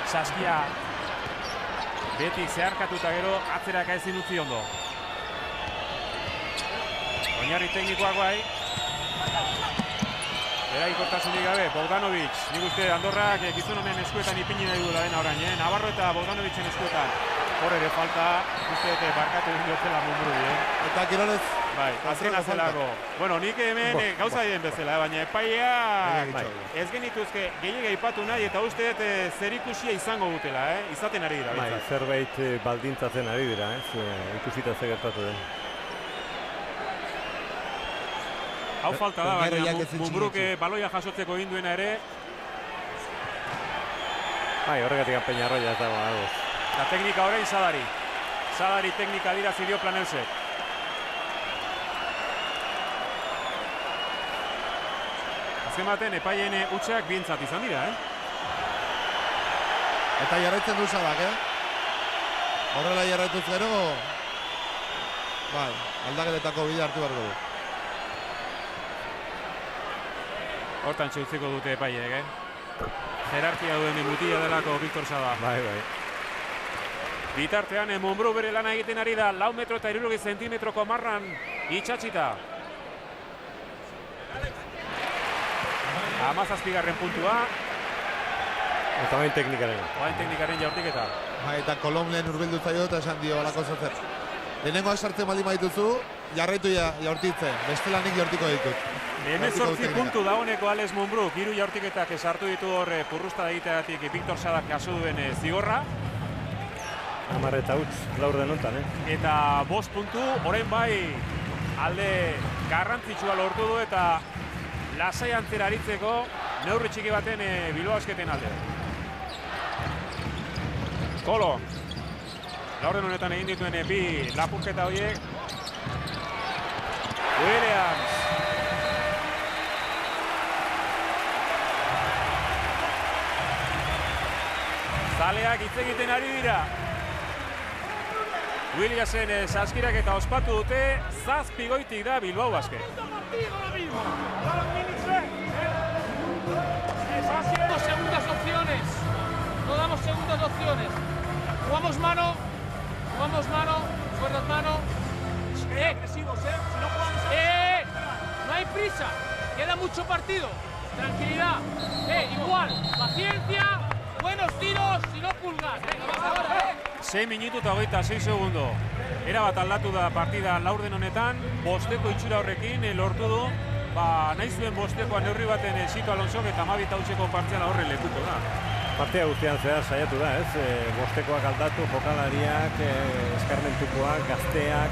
Saskia beti zeharkatuta gero atzeraka ezin utzi ondo. Oinarri teknikoak bai. Eraginkortasunik gabe, Bogdanovic. Nik uste Andorrak gizon honen eskuetan ipini nahi duela dena orain, Navarro eta Bogdanovicen eskuetan. Hor ere falta, uste barkatu egin diotzela Mumbrui, Eta Kirolez, bai, azkena zelako. Bueno, nik hemen gauza dien bezala, baina epaileak ez genituzke gehiago aipatu nahi eta uste dut zerikusia izango dutela, izaten ari dira. Bai, zerbait baldintzatzen ari dira, ez? Ikusita ze gertatu den. Hau falta da, baina Mumbruk baloia jasotzeko egin duena ere. Bai, horregatik Peñarroia ez dago ados. Eta teknika orain Zadari. Zadari teknika dira zidio Planelsek. Azken baten, epaien utxeak bientzat izan dira, Eta jarraitzen du Zadak, Horrela jarraituz gero, bai, aldaketetako bide hartu behar dugu. Hortan txutziko dute epaiek, Jerarkia duen mutila delako Victor Sada. Bai. Bitartean, Mumbrú bere lana egiten ari da, 4 metro eta 60 zentimetroko marran itxatxita. 17. puntua. Eta bain teknikaren. Bain teknikaren jaurtiketa. Eta Kolom lehen urbildu zaio eta esan dio balako zozer. Lehenengoa sartzen baldin badituzu, jarraitu jaurtitzen, bestelanik jaurtiko ditut. 18 puntu dagoeneko Alex Mumbruk, 3 jaurtiketak esartu ditu hor purrusta egiteagatik Victor Sadak kasu duen zigorra. 10 eta huts, laur denontan, Eta 5 puntu, orain bai alde garrantzitsua lortu du eta lasai antzera aritzeko neurri txiki baten Bilbao Basketen alde. Kolo. Laurden honetan egin dituen bi lapurketa horiek. Williams. Zaleak hitz egiten ari dira. Williamsen saskirak eta ospatu dute, 7 goitik da Bilbao Basket. Damos segundas opciones. No damos segundas opciones. Jugamos mano, fuerzas mano. Agresivos, Si no jugamos no hay prisa. Queda mucho partido. Tranquilidad. Igual. Paciencia. Buenos tiros. Si no pulgas. Venga, vas ahora, 6 minutu eta 26 segundo. Erabat aldatu da partida laurden honetan, bosteko itxura horrekin lortu du, nahi zuen bostekoa neurri baten Sito Alonsok eta 12 hautseko partziala horre lekuko da. Partia guztian zehar saiatu da, bostekoak aldatu, jokalariak, eskarmentukoak, gazteak,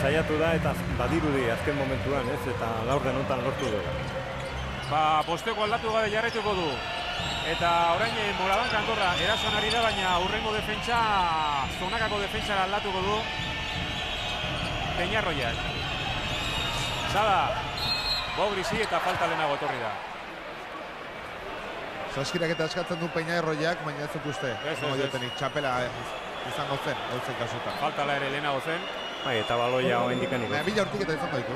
saiatu da eta badirudi azken momentuan, eta laurden honetan lortu du. Bosteko aldatu gabe jarraituko du. Eta orain Morabanka Andorra erasoan ari da, baina hurrengo defentsa, zonakako defentsa aldatuko du Peñarroiak. Zada, Bogrisi eta falta lehenago etorri da. Saskirak eta eskatzen du Peñarroiak, baina ez dut uste. Ez. Txapela izango zen, gautzen kasutan. Faltala ere lehenago zen. Eta baloia hoa indikanik. Baina bila hortik eta izango ditu.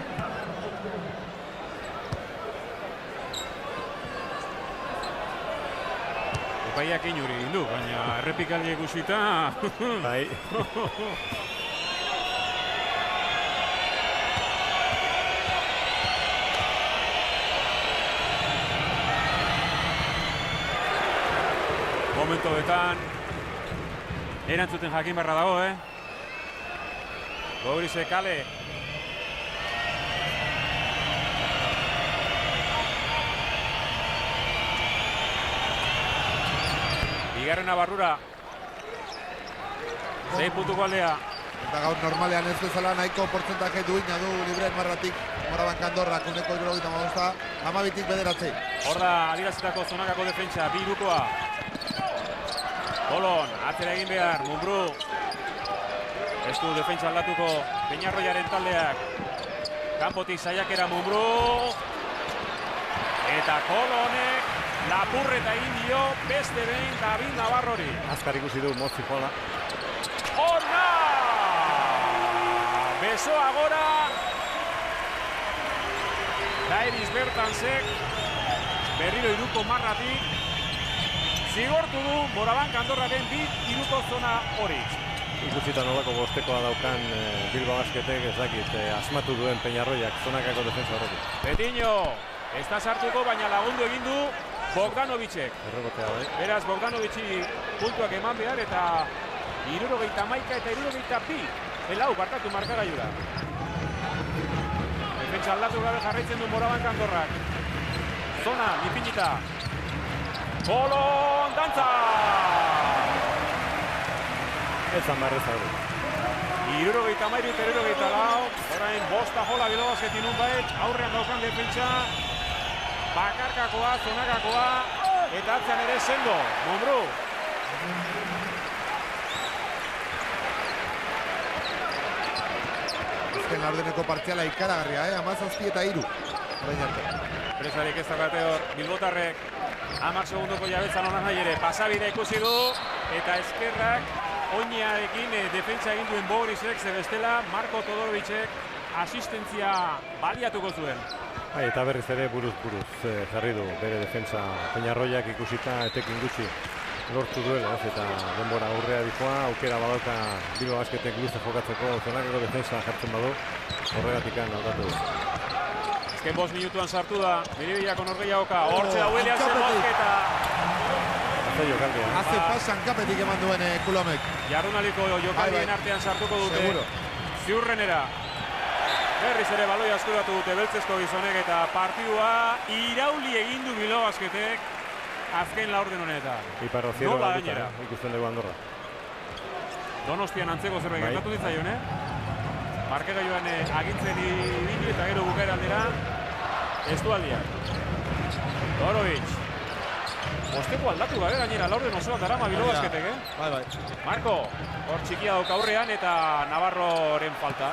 Epaiak inuri du, baina errepikaldi ikusita... Bai. Momentu betan erantzuten jakin barra dago, Bogrise kale. Bigarrena barrura. 6 puntuko aldea. Eta gaur normalean ez bezala nahiko portzentaje duina du libren marratik Morabanka Andorra, kuneko 75, 12tik bederatzi. Hor da adierazitako zonakako defentsa, bi hirukoa. Kolon, atzera egin behar, Munbru. Ez du defentsa aldatuko Peñarroiaren taldeak. Kanpotik saiakera Munbru. Eta Kolonek lapurreta egin dio beste behin David Navarrori. Azkar ikusi du motzi jola. Ona! Besoa gora. Dairis Bertansek berriro hiruko marratik zigortu du Morabanka Andorraren bi hiruko zona hori. Ikusita nolako bostekoa daukan Bilbao Basketek, ez dakit, asmatu duen Peñarroiak zonakako defensa horretik. Petiño, ez da sartuko, baina lagundu egin du Bogdanovicek. Errebotea bai. Beraz, Bogdanovici puntuak eman behar eta 71 eta 72 lau barkatu markagailura. Defentsa aldatu gabe jarraitzen du Morabanka Andorrak. Zona, ipinita. Kolon, dantza! Ez zanbarreza hori. 73 eta 74, orain bosta jola Bilbao Basketin nunbait, aurrean daukan defentsa. Bakarkakoa, zonakakoa, eta atzean ere sendo, Munbru. Azken laurdeneko partziala ikaragarria, 17 eta 3. Orain arte. Presarik ez dakate hor, bilbotarrek 10 segundoko jabetzan honan nahi ere, pasabidea ikusi du, eta eskerrak oinarekin defentsa egin duen Bogrisek, ze bestela Marko Todorovicek asistentzia baliatuko zuen. Eta berriz ere buruz jarri du bere defensa Peñarroiak ikusita etekin gutxi lortu duela, eta denbora aurrea dikoa, aukera badauka Bilbao Basketek luze jokatzeko zonakako defensa jartzen badu, horregatik aldatu du. Azken 5 minutuan sartu da, Biribilako norgehiagoka, hortze da Williamsen Mosketa. Haze jokaldea. Haze pasan kapetik eman duen Kulomek. Jarrunaliko jokaldien artean sartuko dute, ziurrenera. Berriz ere baloi askuratu dute beltzezko gizonek eta partidua irauli egin du Bilbao Basketek azken laurden honetan. Iparroziero galduta, ikusten dugu Andorra. Donostian antzeko zerbait gertatu ditzaion, Markagailuan agintzen ibili eta gero bukaera aldera ez du aldiak. Todorovic. Bosteko aldatu gabe gainera laurden osoan darama Bilbao Basketek, Bai. Marko, hor txikia dauka aurrean eta Navarroren falta.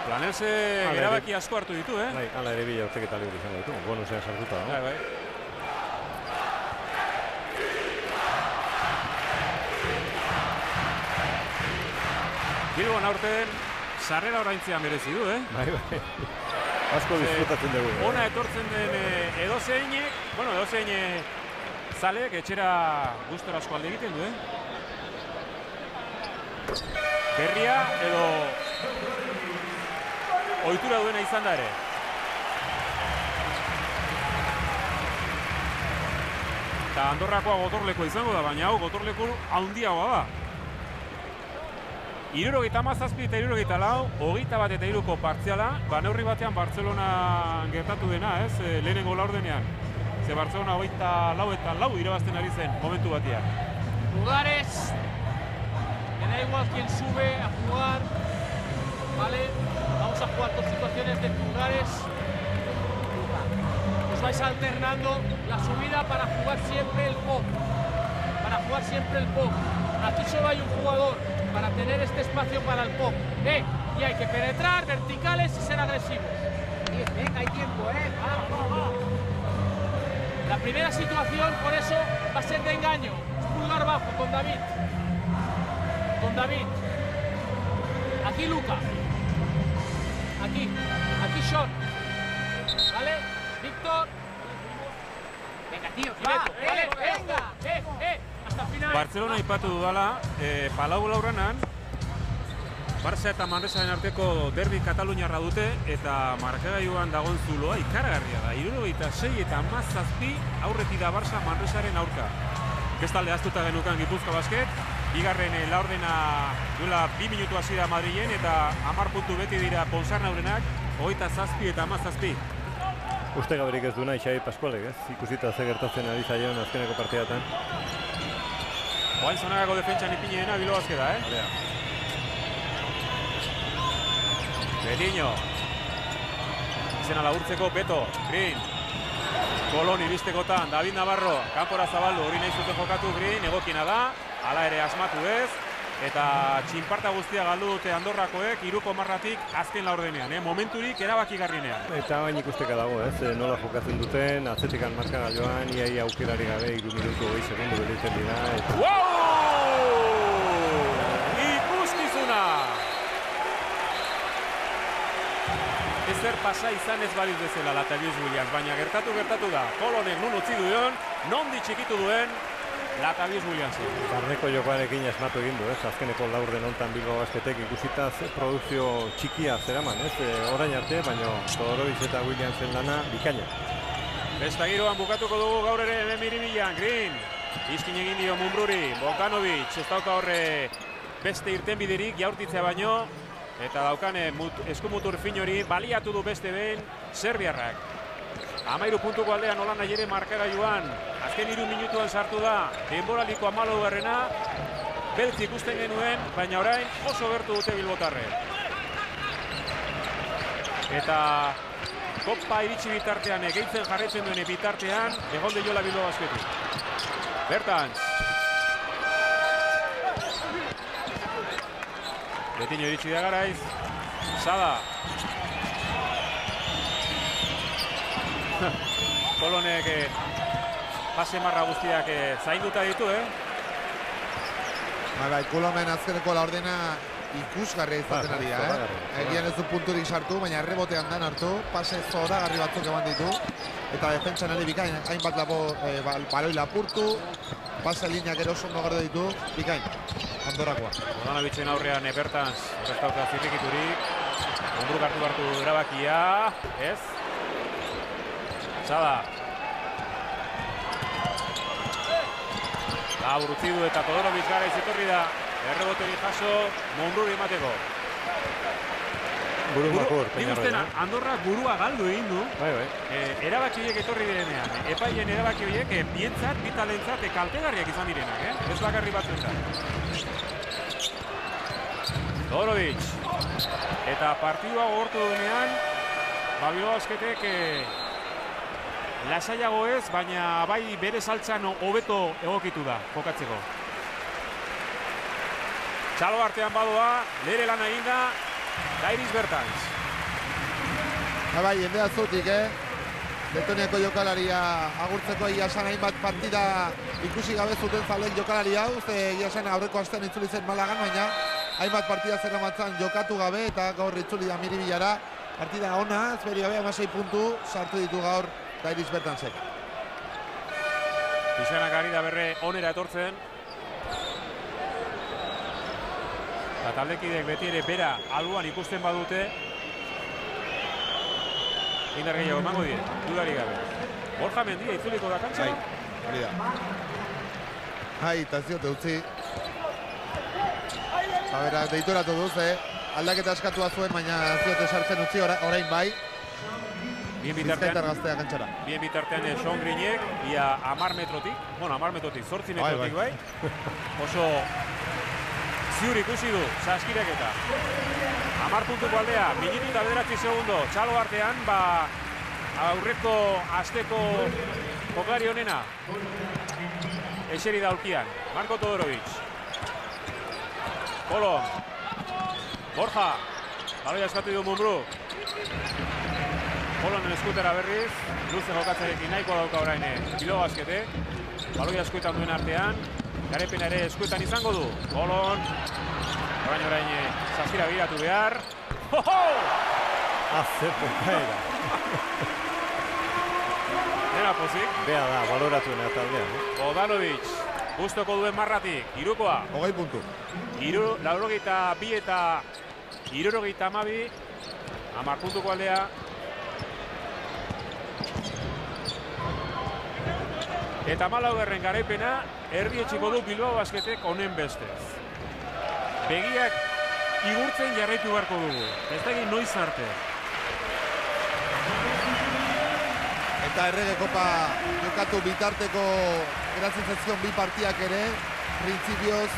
Planelse erabaki asko hartu ditu, Bai, hala ere bila urteketa libre izango ditu, bonusean sartuta, Bai. Bilbon aurten sarrera oraintzea merezi du, Bai. Asko disfrutatzen dugu. Ona etortzen den edozein zaleek etxera gustora asko alde egiten du, Berria edo ohitura duena izan da ere. Eta Andorrakoa gotorlekoa izango da, baina hau gotorleku handiagoa da. 77 eta 74, 21 eta 3ko partziala, neurri batean Bartzelona gertatu dena, lehenengo laurdenean. Ze Bartzelona 24 eta 4 irabazten ari zen momentu batean. Lugares, me da igual quién sube a jugar, ¿vale? Vamos a jugar dos situaciones de lugares. Os vais alternando la subida para jugar siempre el pop. Aquí solo hay un jugador para tener este espacio para el pop. Y hay que penetrar, verticales y ser agresivos. Venga, hay tiempo, va. La primera situación, por eso, va a ser de engaño. Es pulgar bajo con David. Aquí Luca. Aquí Sean. ¿Vale? Víctor. Venga, tío, vale, venga. Hasta el final. Barcelona ipatu dudala, Palau Lauranan, Barça eta Manresaren arteko derbi kataluniarra dute, eta markagailuan dagoen zuloa ikaragarria da. 76 eta 17 aurretik da Barça Manresaren aurka. Bestalde ahaztuta genukan Gipuzkoa Basket, bigarren laurdena duela 2 minutu hasi da Madrilen, eta 10 puntu beti dira Ponsarnaurenak, 27 eta 17. Uste gaberik ez duna Xabi Pascualek, ikusita ze gertatzen ari zaion azkeneko partidatan. Oain zonagako defentsan ipinena Bilbao Basket da, Beliño. Izena laburtzeko Beto, Green. Kolon iristekotan, David Navarro, kanpora zabaldu, hori nahi zuten jokatu Green, egokina da, hala ere asmatu ez. Eta txinparta guztia galdu dute Andorrakoek, 3-marratik azken laurdenean, momenturik erabakigarrienean. Eta bain ikusteka dago, nola jokatzen duten, atzetikan markagailuan, ia aukerari gabe, 3 minutu 20 segundu gelditzen dira. Ikuskizuna! Ezer pasa izan ez baliz bezala Latavius Williams, baina gertatu da. Kolonek nun utzi duen, nondi txikitu duen Latavius Williams. Barneko jokoarekin asmatu egin du, azkeneko laurden hontan Bilbao Basketek ikusita produkzio txikia zeraman, orain arte, baina Todorovic eta Williamsen lana bikaina. Besta giroan bukatuko dugu gaur ere hemen Biribilan, Green. Izkin egin dio Mumbruri, Bogdanovic, ez dauka horre beste irtenbiderik jaurtitzea baino, eta daukane eskumutur fin hori baliatu du beste behin serbiarrak. 13 puntuko aldean nola nahi ere markagailuan, azken 3 minutuan sartu da, denboraliko 14garrena, beltz ikusten genuen, baina orain oso gertu dute bilbotarre. Eta kopa iritsi bitartean, gehitzen jarraitzen duen bitartean, egon deiola Bilbao Basketik. Bertans. Betiño iritsi da garaiz, Sada. Kolonek pase marra guztiak zainduta ditu, Bai, Kolomen azkeneko laurdena ikusgarria izaten ari da, Egian ez du punturik sartu, baina errebotean dan hartu, pase zoragarri batzuk eman ditu, eta defentsan ere bikain, hainbat baloi lapurtu, pase lineak ero oso ondo ditu, bikain, Andorrakoa. Bodanovicen aurrean Bertans, horreztauka zirrikiturik, Mumbruk hartu erabakia, ez? Sada. Labur utzi du eta Todorovic garaiz etorri da. Erreboteri jaso, Mumbruri emateko. Buru makur, Peñarroia. Andorra burua galdu egin du. Bai. Erabaki horiek etorri direnean. Epailen erabaki horiek bientzat, bitalentzat kaltegarriak izan direnak, Ez bakarri batzuentzat. Todorovic. Eta partidua gogortu duenean, Bilbao Basketek lasaiago ez, baina bai bere saltzan hobeto egokitu da jokatzeko. Txalo artean badoa, lere lana egin da, Dairis Bertans. Bai, jendea zutik, Letoniako jokalaria agurtzeko egia esan hainbat partida ikusi gabe zuten zalen jokalari hau, egia esan aurreko astean itzuli zen Malagan, baina hainbat partida zerramatzan jokatu gabe eta gaur itzuli da Miribilara. Partida ona, ez beri gabe 16 puntu sartu ditu gaur Dairis Bertansek. Pixanak ari da berre onera etortzen. Eta taldekideek beti ere bera alboan ikusten badute. Indar gehiago emango die, dudari gabe. Borja Mendia itzuliko da kantxa. Hori da. Eta ez diote utzi. Bera, deituratu duz, aldaketa askatua zuen, baina ez diote sartzen utzi orain bai. Bizkaitar gaztea kantxara. Bien bitartean Sean Grinek, ia 10 metrotik, 8 metrotik bai. Oso ziur ikusi du, saskiraketa. 10 puntuko aldea, minutu eta 9 segundo, txalo artean, aurreko asteko jokalari honena. Eseri da aurkian, Marko Todorovic. Kolon. Borja. Baloia eskatu du Mumbrú. Kolonen eskutera berriz. Luze jokatzarekin nahiko dauka orain Bilbao Baskete. Baloia eskuetan duen artean. Garepena ere eskuetan izango du. Kolon. Orain Saskira biratu behar. Azepokaera. Nera pozik. Bea da, baloratuen taldean. Bodanovic. Gustoko duen marratik. Irukoa. 20 puntu. 82 eta 72. 10 puntuko aldea. Eta 14. garaipena erdietsiko du Bilbao Basketek honen bestez. Begiak igurtzen jarraitu beharko dugu. Ez da egin noiz arte. Eta Errege Kopa jokatu bitarteko geratzen zaizkion bi partiak ere, printzipioz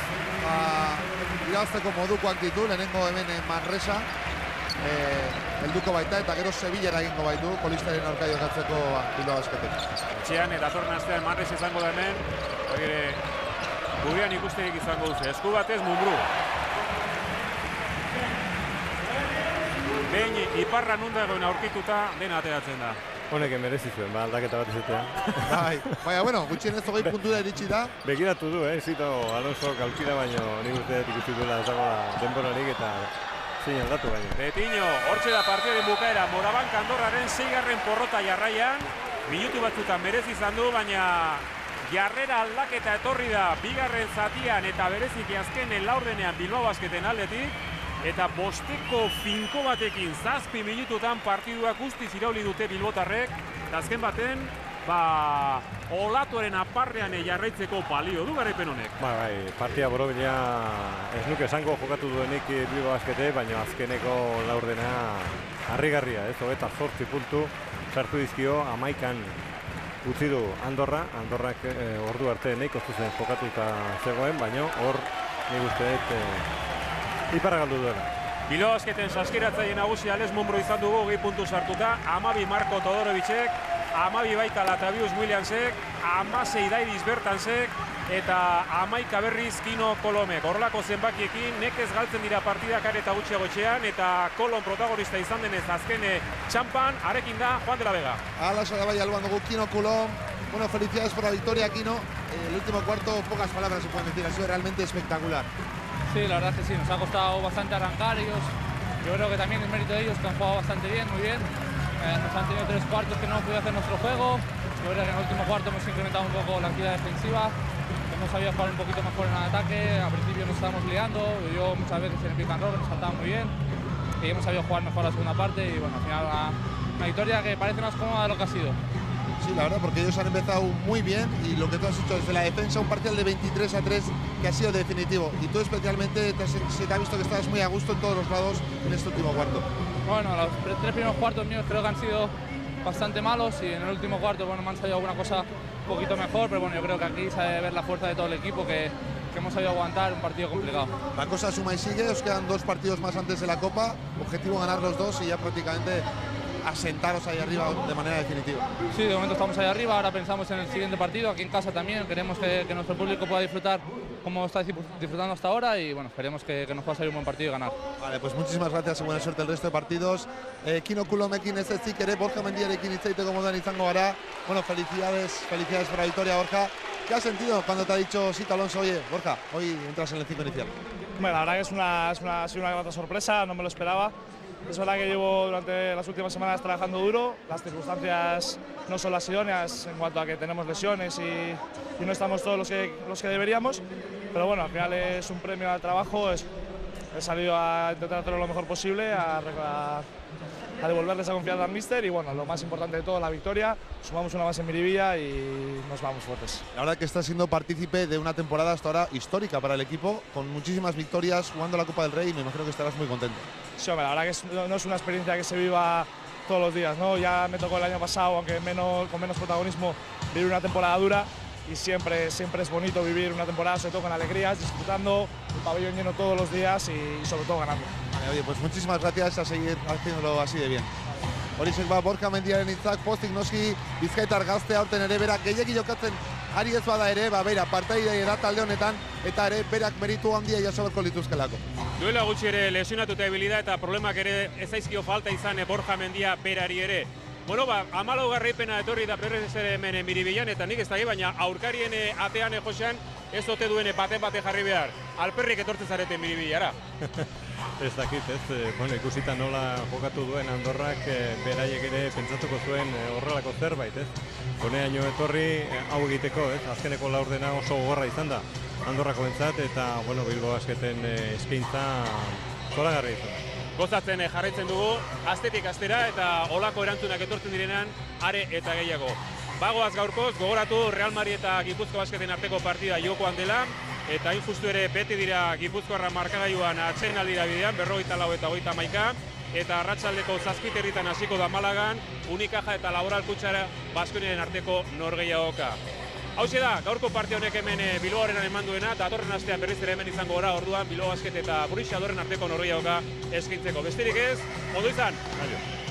irabazteko modukoak ditu, lehenengo hemen Manresa, helduko baita eta gero Sevillera egingo baitu, kolistaren aurka jokatzeko Bilbao Basketek. Etxean eta torren astean Manresa izango da hemen, gurean ikusterik izango duzu. Esku batez Mumbrú. Behin iparra nundagoen aurkituta dena ateratzen da. Honek merezi zuen, aldaketa bat izatea. Baina, bueno, gutxienez 20 puntura iritsi da. Begiratu du, Zito Alonso kalkira baino nik uste ikusi duela ez dagoela denborarik eta zein aldatu baino. Betiño, hortxe da partidaren bukaera, Morabanka Andorraren 6. porrota jarraian. Minutu batzutan merezi izan du, baina jarrera aldaketa etorri da bigarren zatian eta bereziki azkenen laurdenean Bilbao Basketen aldetik. Eta bosteko finko batekin 7 minututan partidua guztiz irauli dute bilbotarrek. Eta azken baten, olatuaren aparrean jarraitzeko balio du garaipen honek. Bai, partia borobila ez nuke esango jokatu duenik Bilbao Baskete, baina azkeneko laurdena harrigarria, 28 puntu sartu dizkio 11an utzi du Andorrak ordu arte nahiko zuzen jokatuta zegoen, baina hor nik uste iparra galdu duela. Bilbao Basketen saskiratzaile nagusi Alex Mumbrú izan dugu 20 puntu sartuta, 12 Marko Todorovicek, 12 baita Latavius Williamsek, 16 Dairis Bertansek eta 11 berriz Kino Kolomek. Horrelako zenbakiekin nekez galtzen dira partidak are eta gutxiago etxean eta Kolon protagonista izan denez azken txampan, arekin da Juan de la Vega. Ala bai alboan dugu Kino Kolon. Bueno, felicidades por la victoria, Kino. El último cuarto, pocas palabras se pueden decir, ha sido realmente espectacular. Sí, la verdad es que sí, nos ha costado bastante arrancar ellos. Yo creo que también es mérito de ellos que han jugado bastante bien, muy bien. Nos han tenido 3 cuartos que no hemos podido hacer nuestro juego. Yo creo que en el último cuarto hemos incrementado un poco la actividad defensiva. Hemos sabido jugar un poquito mejor en el ataque. Al principio nos estábamos liando. Yo muchas veces en el pick and roll nos saltaba muy bien. Y hemos sabido jugar mejor la segunda parte. Y bueno, al final una victoria que parece más cómoda de lo que ha sido. Sí, la verdad, porque ellos han empezado muy bien y lo que tú has hecho desde la defensa, un parcial de 23-3 que ha sido definitivo. Y tú especialmente se te ha visto que estabas muy a gusto en todos los lados en este último cuarto. Bueno, los 3 primeros cuartos míos creo que han sido bastante malos y en el último cuarto bueno, me han salido alguna cosa un poquito mejor, pero bueno, yo creo que aquí se debe ver la fuerza de todo el equipo que hemos sabido aguantar un partido complicado. La cosa suma y sigue, os quedan 2 partidos más antes de la Copa, objetivo ganar los 2 y ya prácticamente asentaros ahí arriba de manera definitiva. Sí, de momento estamos ahí arriba, ahora pensamos en el siguiente partido, aquí en casa también, queremos que nuestro público pueda disfrutar como está disfrutando hasta ahora y bueno, esperemos que nos pueda salir un buen partido y ganar. Vale, pues muchísimas gracias y buena suerte el resto de partidos. Kino Kulomekin ez ezik ere, Borja Mendiarekin hitz egiteko moduan izango gara. Bueno, felicidades por la victoria, Borja. ¿Qué has sentido cuando te ha dicho Sito Alonso, oye, Borja, hoy entras en el 5 inicial? Bueno, la verdad que ha sido una grata sorpresa, no me lo esperaba. Es verdad que llevo durante las últimas semanas trabajando duro, las circunstancias no son las idóneas en cuanto a que tenemos lesiones y no estamos todos los que deberíamos, pero bueno, al final es un premio al trabajo, he salido a intentar hacerlo lo mejor posible, a devolverle esa confianza al míster y bueno, lo más importante de todo, la victoria, sumamos una más en Miribilla y nos vamos fuertes. La verdad que estás siendo partícipe de una temporada hasta ahora histórica para el equipo, con muchísimas victorias, jugando la Copa del Rey y me imagino que estarás muy contento. Sí, hombre, la verdad que no es una experiencia que se viva todos los días, ¿no? Ya me tocó el año pasado, aunque con menos protagonismo, vivir una temporada dura y siempre es bonito vivir una temporada, sobre todo con alegrías, disfrutando, el pabellón lleno todos los días y sobre todo ganando. Vale, oye, pues muchísimas gracias, a seguir haciéndolo así de bien. Horiek Borja Mendiaren hitzak, pozik noski Bizkaitar gazte aurten ere berak gehiegi jokatzen ari ez bada ere, bera partaidea da talde honetan eta ere berak meritu handia jaso beharko lituzkelako. Duela gutxi ere lesionatuta ibilida eta problemak ere ez zaizkio falta izan Borja Mendia berari ere. Bueno, 14 garraipena etorri da berriz ere hemen Miribillan eta nik ez daki, baina aurkarien atean Josean ez ote duen bate jarri behar. Alperrik etortzen zarete Miribillara. Ez dakit, bueno, ikusita nola jokatu duen Andorrak, beraiek ere pentsatuko zuen horrelako zerbait, Honeaino etorri hau egiteko, azkeneko laurdena oso gogorra izan da Andorrako entzat, eta bueno, Bilbo Basketen eskaintza zoragarri izan. Gozatzen jarraitzen dugu, astetik astera eta olako erantzunak etortzen direnean are eta gehiago. Bagoaz gaurkoz, gogoratu Real Madrid eta Gipuzkoa Basketen arteko partida jokoan dela, eta hain justu ere beti dira Gipuzkoarra markagailuan atsedenaldira bidean, 44 eta 31, eta arratsaldeko 7:00 hasiko da Malagan, Unicaja eta Laboral Kutxara Baskonia arteko norgehiagoka. Hauxe da, gaurko parte honek hemen Bilbao Arenan eman duena, datorren astean berriz ere hemen izango gara, orduan Bilbao Basket eta Borussia Dortmunden arteko norgehiagoka eskaintzeko. Besterik ez, ondo izan! Aio.